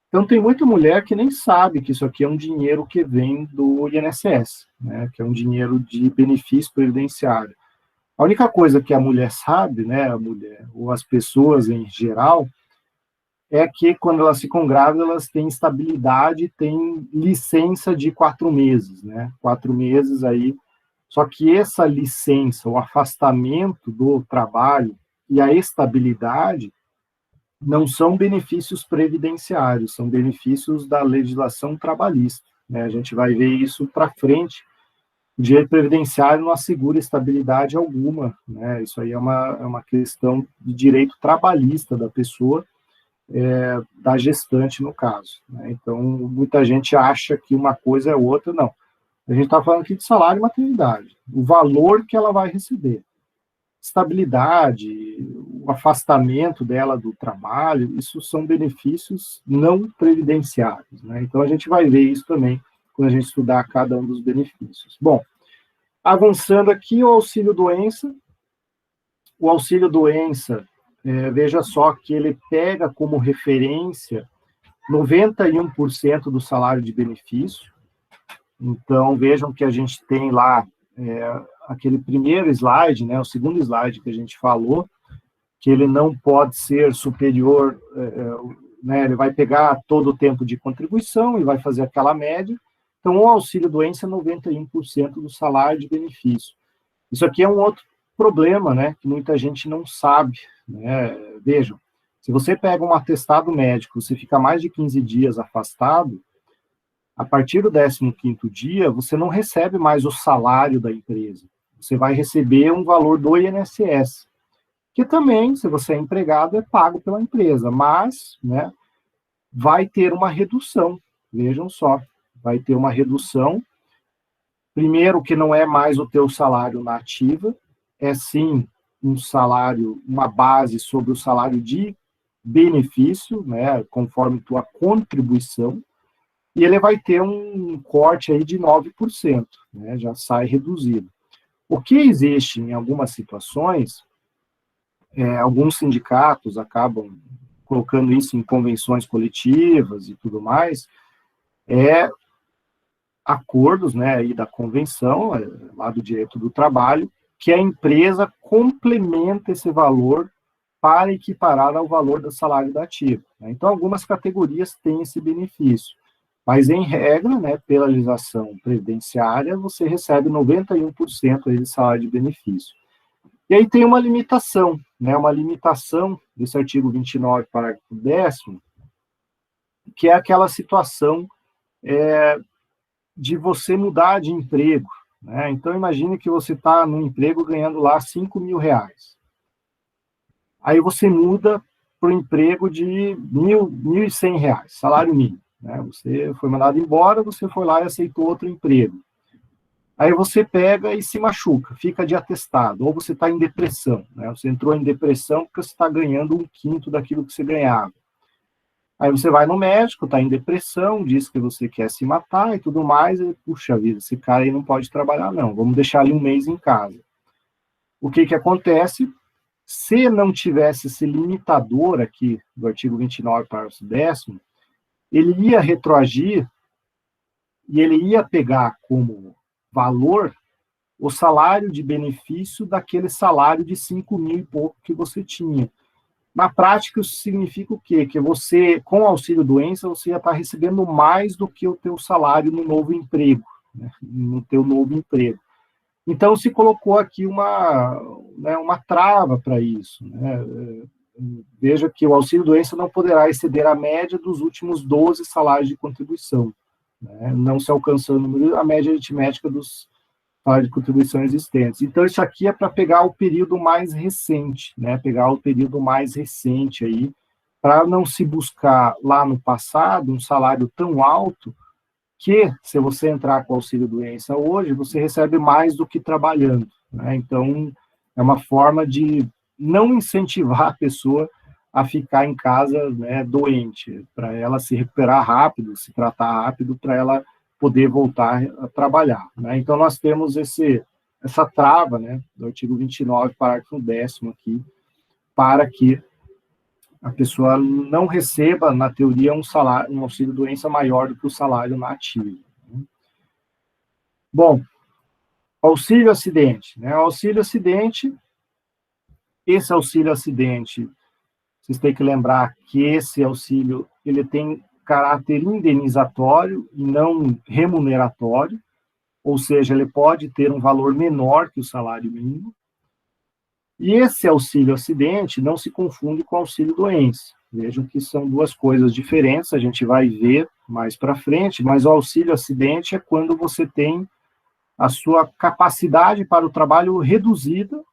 Então tem muita mulher que nem sabe que isso aqui é um dinheiro que vem do INSS, né? Que é um dinheiro de benefício previdenciário. A única coisa que a mulher sabe, né, a mulher, ou as pessoas em geral, é que quando elas ficam grávidas, elas têm estabilidade, têm licença de 4 meses, né? 4 meses aí. Só que essa licença, o afastamento do trabalho e a estabilidade não são benefícios previdenciários, são benefícios da legislação trabalhista, né? A gente vai ver isso para frente. O direito previdenciário não assegura estabilidade alguma, né? Isso aí é uma questão de direito trabalhista da pessoa, da gestante, no caso, né? Então, muita gente acha que uma coisa é outra, não. A gente está falando aqui de salário e maternidade, o valor que ela vai receber. Estabilidade, o afastamento dela do trabalho, isso são benefícios não previdenciários, né? Então, a gente vai ver isso também quando a gente estudar cada um dos benefícios. Bom, avançando aqui, o auxílio-doença. O auxílio-doença, veja só que ele pega como referência 91% do salário de benefício. Então, vejam que a gente tem lá aquele primeiro slide, né, o segundo slide que a gente falou, que ele não pode ser superior, né, ele vai pegar todo o tempo de contribuição e vai fazer aquela média. Então, o auxílio-doença é 91% do salário de benefício. Isso aqui é um outro problema, né, que muita gente não sabe, né? Vejam, se você pega um atestado médico, você fica mais de 15 dias afastado, a partir do 15º dia, você não recebe mais o salário da empresa, você vai receber um valor do INSS, que também, se você é empregado, é pago pela empresa, mas, né, vai ter uma redução, vejam só, vai ter uma redução, primeiro que não é mais o teu salário na ativa, é sim um salário, uma base sobre o salário de benefício, né, conforme tua contribuição, e ele vai ter um corte aí de 9%, né, já sai reduzido. O que existe em algumas situações, alguns sindicatos acabam colocando isso em convenções coletivas e tudo mais, acordos, né, aí da convenção, lá do direito do trabalho, que a empresa complementa esse valor para equiparar ao valor do salário da ativa, né? Então, algumas categorias têm esse benefício, mas, em regra, né, pela legislação previdenciária, você recebe 91% aí de salário de benefício. E aí tem uma limitação, né, uma limitação desse artigo 29, parágrafo 10º, que é aquela situação de você mudar de emprego, né? Então, imagine que você está num emprego ganhando lá R$5.000. Aí você muda para o emprego de R$1.100, salário mínimo, né? Você foi mandado embora, você foi lá e aceitou outro emprego. Aí você pega e se machuca, fica de atestado, ou você está em depressão, né? Você entrou em depressão porque você está ganhando 1/5 daquilo que você ganhava. Aí você vai no médico, está em depressão, diz que você quer se matar e tudo mais, e, puxa vida, esse cara aí não pode trabalhar não, vamos deixar ele um mês em casa. O que acontece? Se não tivesse esse limitador aqui do artigo 29, parágrafo 10º, ele ia retroagir e ele ia pegar como valor o salário de benefício daquele salário de 5 mil e pouco que você tinha. Na prática, isso significa o quê? Que você, com o auxílio-doença, você ia estar recebendo mais do que o teu salário no novo emprego, né? No teu novo emprego. Então, se colocou aqui uma trava para isso, né? Veja que o auxílio-doença não poderá exceder a média dos últimos 12 salários de contribuição, né? Não se alcançando a média aritmética dos salários de contribuição existentes. Então, isso aqui é para pegar o período mais recente, né? Pegar o período mais recente aí, para não se buscar lá no passado um salário tão alto que, se você entrar com auxílio-doença hoje, você recebe mais do que trabalhando, né? Então, é uma forma de não incentivar a pessoa a ficar em casa, né, doente, para ela se recuperar rápido, se tratar rápido, para ela poder voltar a trabalhar, né? Então, nós temos essa trava, né, do artigo 29, parágrafo 10º aqui, para que a pessoa não receba, na teoria, um auxílio-doença maior do que o salário na ativa. Bom, auxílio-acidente, né? Auxílio-acidente, esse auxílio-acidente, vocês têm que lembrar que esse auxílio, ele tem caráter indenizatório e não remuneratório, ou seja, ele pode ter um valor menor que o salário mínimo. E esse auxílio-acidente não se confunde com auxílio-doença. Vejam que são duas coisas diferentes, a gente vai ver mais para frente, mas o auxílio-acidente é quando você tem a sua capacidade para o trabalho reduzida,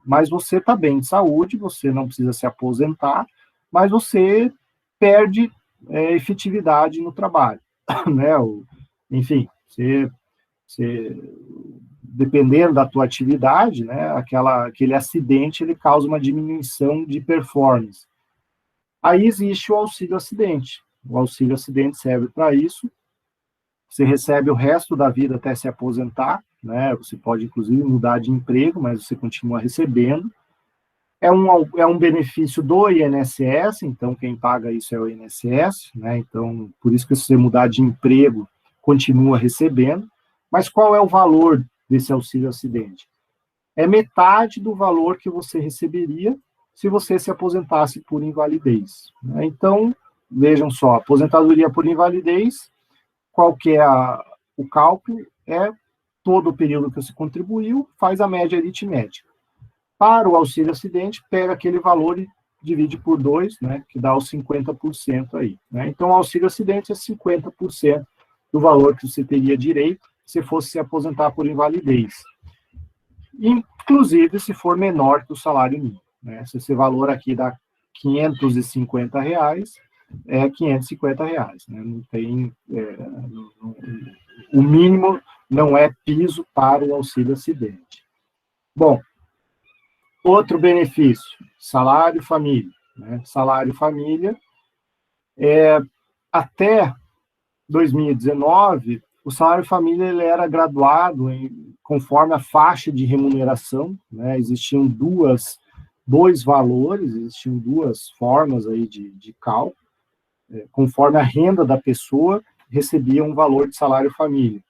mas você está bem de saúde, você não precisa se aposentar, mas você perde efetividade no trabalho, né? Enfim, dependendo da tua atividade, né, aquele acidente, ele causa uma diminuição de performance. Aí existe o auxílio-acidente. O auxílio-acidente serve para isso. Você recebe o resto da vida até se aposentar, né? Você pode, inclusive, mudar de emprego, mas você continua recebendo. É um benefício do INSS, então quem paga isso é o INSS, né? Então, por isso que se você mudar de emprego, continua recebendo. Mas qual é o valor desse auxílio-acidente? É metade do valor que você receberia se você se aposentasse por invalidez, né? Então, vejam só, aposentadoria por invalidez, qual que é o cálculo? É todo o período que você contribuiu, faz a média aritmética. Para o auxílio-acidente, pega aquele valor e divide por 2, né, que dá os 50% aí, né? Então, o auxílio-acidente é 50% do valor que você teria direito se fosse se aposentar por invalidez. Inclusive, se for menor que o salário mínimo, né? Se esse valor aqui dá R$550, é R$550, né? Não tem... o mínimo não é piso para o auxílio-acidente. Bom, outro benefício, salário-família, né? Salário-família, até 2019, o salário-família ele era graduado conforme a faixa de remuneração, né? Existiam dois valores, existiam duas formas aí de cálculo, conforme a renda da pessoa, recebia um valor de salário-família.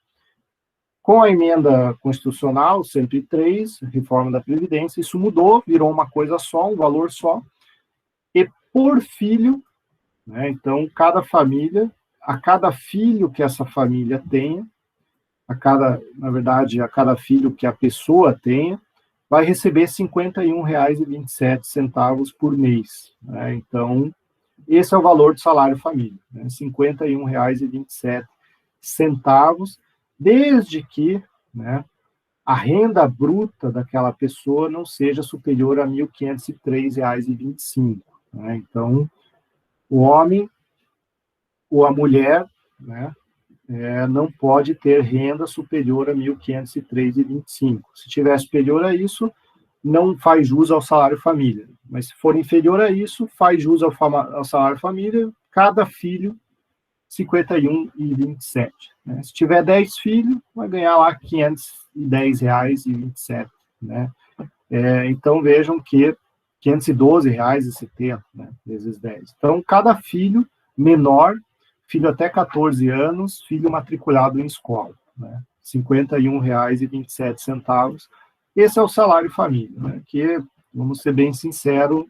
Com a emenda constitucional 103, reforma da Previdência, isso mudou, virou uma coisa só, um valor só, e por filho, né? Então, a cada filho que essa família tenha, na verdade, a cada filho que a pessoa tenha, vai receber R$ 51,27 por mês, né? Então, esse é o valor do salário-família, né? R$ 51,27, desde que, né, a renda bruta daquela pessoa não seja superior a R$ 1.503,25, né? Então, o homem ou a mulher, né, não pode ter renda superior a R$ 1.503,25. Se tiver superior a isso, não faz jus ao salário-família. Mas se for inferior a isso, faz jus ao salário-família, cada filho, 51,27. Né? Se tiver 10 filhos, vai ganhar lá R$ 510,27. Né? Então, vejam que R$ 512,70, né, vezes 10. Então, cada filho menor, filho até 14 anos, filho matriculado em escola, né, R$ 51,27. Esse é o salário família, né, que, vamos ser bem sinceros,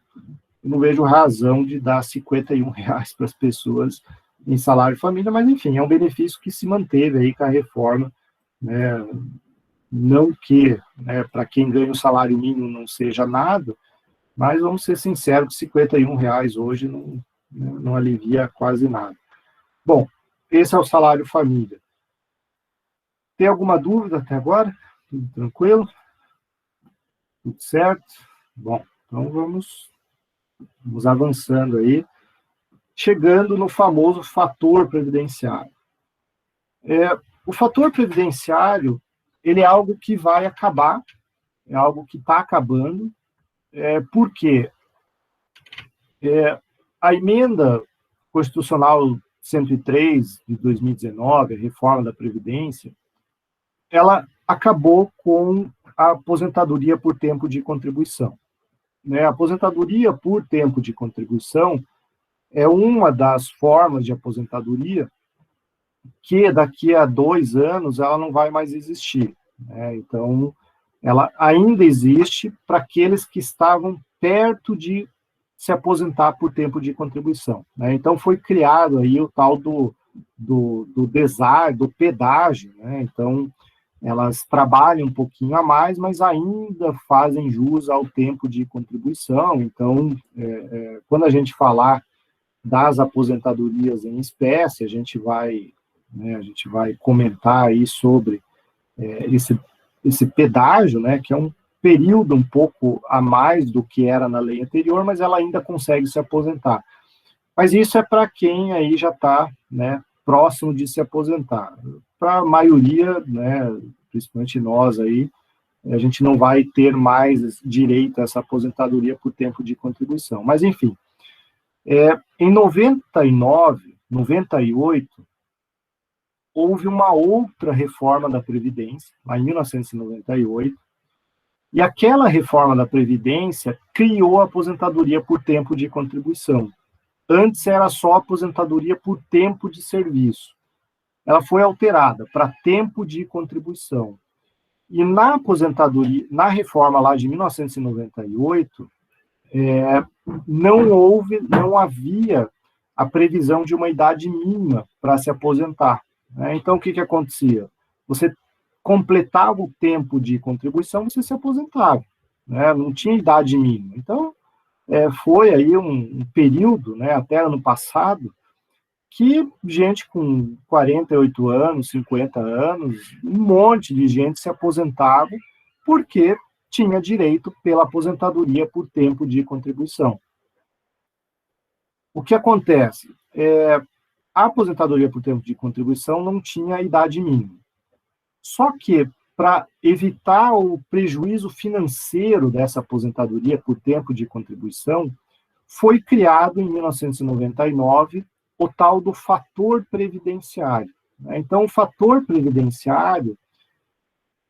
eu não vejo razão de dar R$ 51 para as pessoas em salário família, mas, enfim, é um benefício que se manteve aí com a reforma, né, não que, né, para quem ganha o salário mínimo não seja nada, mas vamos ser sinceros, que R$ 51 hoje não alivia quase nada. Bom, esse é o salário família. Tem alguma dúvida até agora? Tudo tranquilo? Tudo certo? Bom, então vamos avançando aí, chegando no famoso fator previdenciário. O fator previdenciário, ele é algo que vai acabar, é algo que está acabando. Por quê? A emenda constitucional 103 de 2019, a reforma da Previdência, ela acabou com a aposentadoria por tempo de contribuição. A aposentadoria por tempo de contribuição é uma das formas de aposentadoria que daqui a 2 anos ela não vai mais existir. Então, ela ainda existe para aqueles que estavam perto de se aposentar por tempo de contribuição. Então, foi criado aí o tal do pedágio. Então, elas trabalham um pouquinho a mais, mas ainda fazem jus ao tempo de contribuição. Então, quando a gente falar das aposentadorias em espécie, a gente vai comentar aí sobre esse pedágio, né, que é um período um pouco a mais do que era na lei anterior, mas ela ainda consegue se aposentar. Mas isso é para quem aí já está, né, próximo de se aposentar. Para a maioria, né, principalmente nós aí, a gente não vai ter mais direito a essa aposentadoria por tempo de contribuição. Mas, enfim, em 99, 98, houve uma outra reforma da Previdência, lá em 1998, e aquela reforma da Previdência criou a aposentadoria por tempo de contribuição. Antes era só aposentadoria por tempo de serviço. Ela foi alterada para tempo de contribuição. E na aposentadoria, na reforma lá de 1998, não havia a previsão de uma idade mínima para se aposentar. Então, o que acontecia? Você completava o tempo de contribuição, você se aposentava. Não tinha idade mínima. Então, foi aí um período, né, até ano passado, que gente com 48 anos, 50 anos, um monte de gente se aposentava porque tinha direito pela aposentadoria por tempo de contribuição. O que acontece? A aposentadoria por tempo de contribuição não tinha idade mínima. Só que, para evitar o prejuízo financeiro dessa aposentadoria por tempo de contribuição, foi criado em 1999 o tal do fator previdenciário. Então, o fator previdenciário,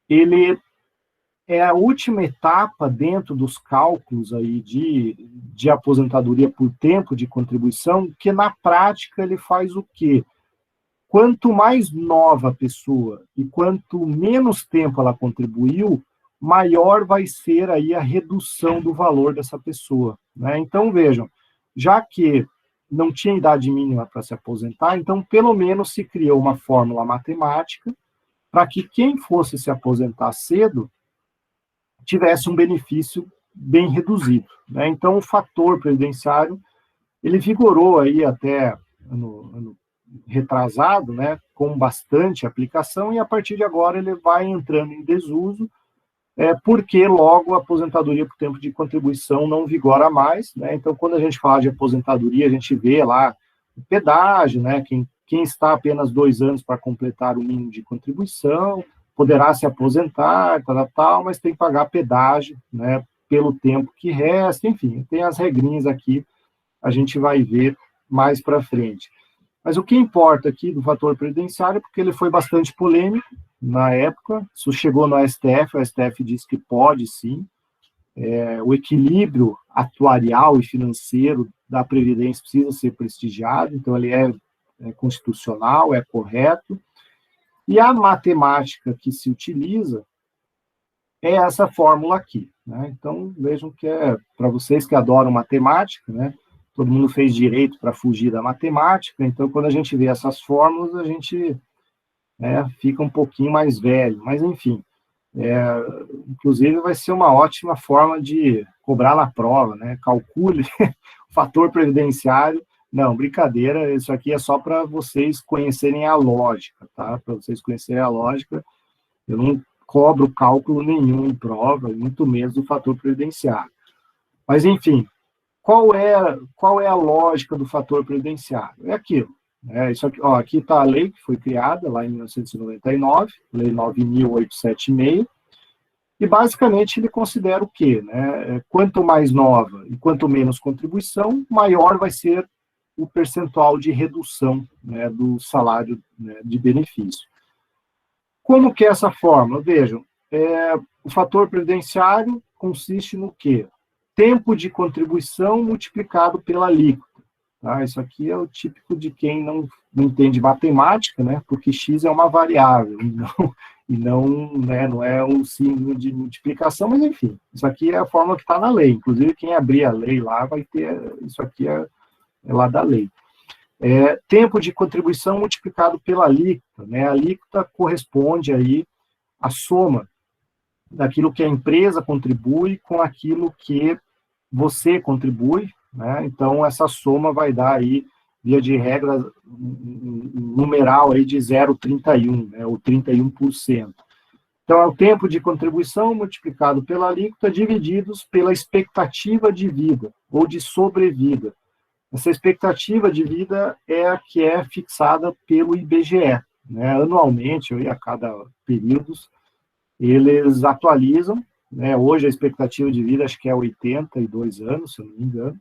ele é a última etapa dentro dos cálculos aí de aposentadoria por tempo de contribuição, que na prática ele faz o quê? Quanto mais nova a pessoa e quanto menos tempo ela contribuiu, maior vai ser aí a redução do valor dessa pessoa. Então, vejam, já que não tinha idade mínima para se aposentar, então, pelo menos se criou uma fórmula matemática para que quem fosse se aposentar cedo tivesse um benefício bem reduzido. Então, o fator previdenciário, ele vigorou aí até ano retrasado, né, com bastante aplicação, e a partir de agora ele vai entrando em desuso, porque logo a aposentadoria por tempo de contribuição não vigora mais. Então, quando a gente fala de aposentadoria, a gente vê lá o pedágio, né, quem está apenas 2 anos para completar o mínimo de contribuição, poderá se aposentar, tal, mas tem que pagar pedágio, né, pelo tempo que resta, enfim, tem as regrinhas aqui, a gente vai ver mais para frente. Mas o que importa aqui do fator previdenciário é porque ele foi bastante polêmico na época, isso chegou no STF, o STF disse que pode sim, o equilíbrio atuarial e financeiro da Previdência precisa ser prestigiado, então ele é constitucional, é correto, e a matemática que se utiliza é essa fórmula aqui, né? Então, vejam que para vocês que adoram matemática, né? Todo mundo fez direito para fugir da matemática, então quando a gente vê essas fórmulas, a gente fica um pouquinho mais velho, mas enfim, inclusive vai ser uma ótima forma de cobrar na prova, né? Calcule o fator previdenciário. Não, brincadeira, isso aqui é só para vocês conhecerem a lógica, tá? Para vocês conhecerem a lógica, eu não cobro cálculo nenhum em prova, muito menos do fator previdenciário. Mas, enfim, qual é a lógica do fator previdenciário? É aquilo. Isso aqui, aqui está a lei que foi criada lá em 1999, Lei 9.876, e basicamente ele considera o quê? Né? Quanto mais nova e quanto menos contribuição, maior vai ser o percentual de redução, né, do salário, né, de benefício. Como que é essa fórmula? Vejam, o fator previdenciário consiste no quê? Tempo de contribuição multiplicado pela alíquota. Tá? Isso aqui é o típico de quem não entende matemática, né? Porque x é uma variável, não é um signo de multiplicação, mas enfim, isso aqui é a fórmula que está na lei. Inclusive, quem abrir a lei lá vai ter, isso aqui é lá da lei. Tempo de contribuição multiplicado pela alíquota, né? A alíquota corresponde aí à soma daquilo que a empresa contribui com aquilo que você contribui, né? Então, essa soma vai dar aí, via de regra, um numeral aí de 0,31, né? Ou 31%. Então, é o tempo de contribuição multiplicado pela alíquota divididos pela expectativa de vida, ou de sobrevida. Essa expectativa de vida é a que é fixada pelo IBGE, né? Anualmente, a cada período, eles atualizam, né? Hoje a expectativa de vida acho que é 82 anos, se eu não me engano.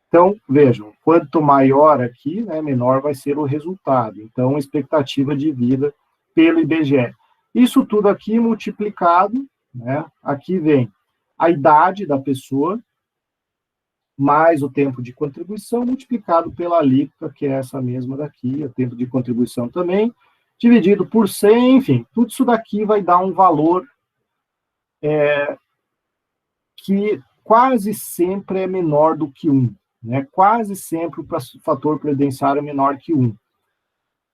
Então, vejam, quanto maior aqui, né, menor vai ser o resultado. Então, expectativa de vida pelo IBGE. Isso tudo aqui multiplicado, né? Aqui vem a idade da pessoa, mais o tempo de contribuição multiplicado pela alíquota, que é essa mesma daqui, o tempo de contribuição também, dividido por 100, enfim, tudo isso daqui vai dar um valor que quase sempre é menor do que 1, né? Quase sempre o fator previdenciário é menor que 1.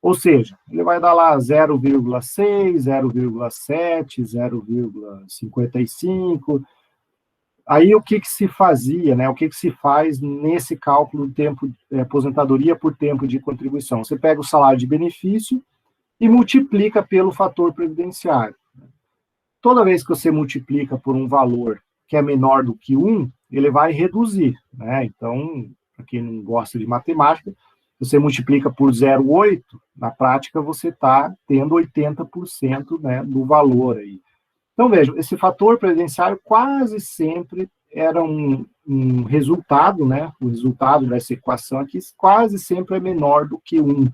Ou seja, ele vai dar lá 0,6, 0,7, 0,55. Aí o que se fazia, né? O que se faz nesse cálculo de tempo, aposentadoria por tempo de contribuição? Você pega o salário de benefício e multiplica pelo fator previdenciário. Toda vez que você multiplica por um valor que é menor do que 1, ele vai reduzir, né? Então, para quem não gosta de matemática, você multiplica por 0,8, na prática você está tendo 80%, né, do valor aí. Então, vejam, esse fator previdenciário quase sempre era um resultado, né? O resultado dessa equação aqui quase sempre é menor do que 1.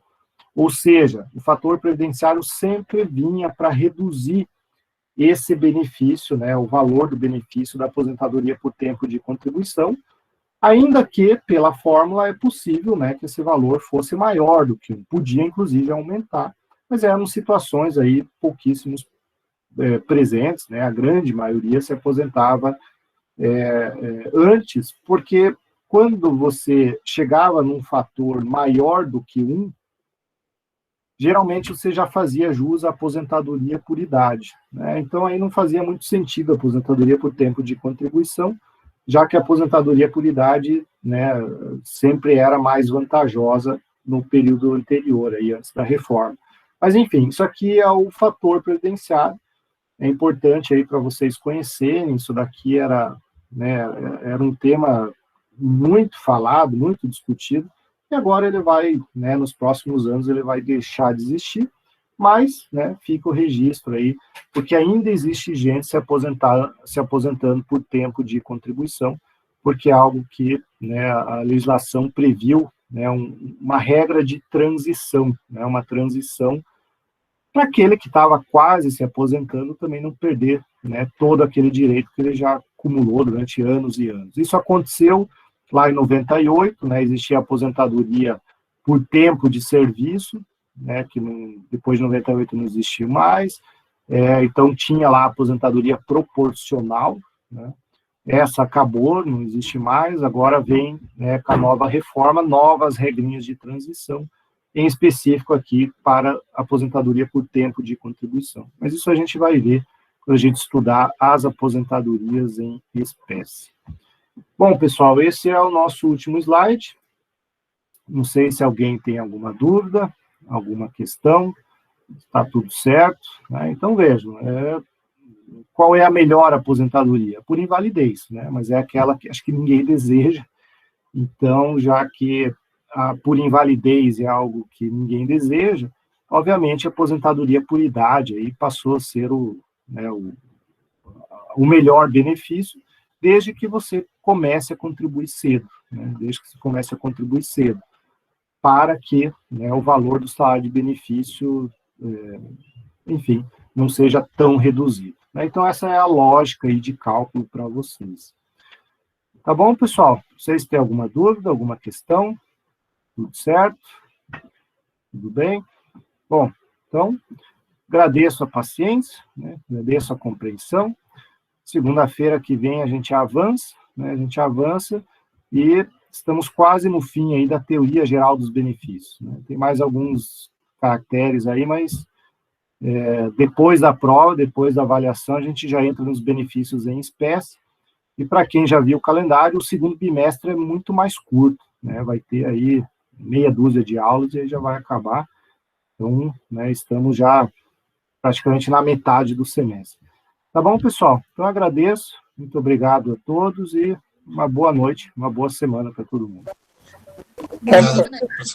Ou seja, o fator previdenciário sempre vinha para reduzir esse benefício, né? O valor do benefício da aposentadoria por tempo de contribuição, ainda que, pela fórmula, é possível, né, que esse valor fosse maior do que 1. Podia, inclusive, aumentar, mas eram situações aí pouquíssimos presentes, né? A grande maioria se aposentava antes, porque quando você chegava num fator maior do que 1, geralmente você já fazia jus à aposentadoria por idade, né? Então aí não fazia muito sentido a aposentadoria por tempo de contribuição, já que a aposentadoria por idade, né, sempre era mais vantajosa no período anterior, aí, antes da reforma. Mas enfim, isso aqui é o fator previdenciário. É importante aí para vocês conhecerem, isso daqui era um tema muito falado, muito discutido, e agora ele vai, né, nos próximos anos, ele vai deixar de existir, mas, né, fica o registro aí, porque ainda existe gente se aposentando por tempo de contribuição, porque é algo que, né, a legislação previu né, uma regra de transição, né, uma transição para aquele que estava quase se aposentando também não perder, né, todo aquele direito que ele já acumulou durante anos e anos. Isso aconteceu lá em 98, né, existia a aposentadoria por tempo de serviço, né, que depois de 98 não existiu mais, então tinha lá a aposentadoria proporcional, né, essa acabou, não existe mais, agora vem, né, com a nova reforma, novas regrinhas de transição, em específico aqui para aposentadoria por tempo de contribuição. Mas isso a gente vai ver quando a gente estudar as aposentadorias em espécie. Bom, pessoal, esse é o nosso último slide. Não sei se alguém tem alguma dúvida, alguma questão, está tudo certo, né? Então vejam, qual é a melhor aposentadoria? Por invalidez, né? Mas é aquela que acho que ninguém deseja. Então, já que por invalidez é algo que ninguém deseja, obviamente a aposentadoria por idade aí passou a ser o melhor benefício, desde que você comece a contribuir cedo, né? Desde que você comece a contribuir cedo, para que, né, o valor do salário de benefício, enfim, não seja tão reduzido, né? Então, essa é a lógica aí de cálculo para vocês. Tá bom, pessoal? Vocês têm alguma dúvida, alguma questão? Tudo certo? Tudo bem? Bom, então, agradeço a paciência, né? Agradeço a compreensão. Segunda-feira que vem a gente avança, né? A gente avança e estamos quase no fim aí da teoria geral dos benefícios, né? Tem mais alguns caracteres aí, mas depois da prova, depois da avaliação, a gente já entra nos benefícios em espécie. E para quem já viu o calendário, o segundo bimestre é muito mais curto, né? Vai ter aí meia dúzia de aulas e aí já vai acabar. Então, né, estamos já praticamente na metade do semestre. Tá bom, pessoal? Então, agradeço. Muito obrigado a todos e uma boa noite, uma boa semana para todo mundo. Obrigado, professor.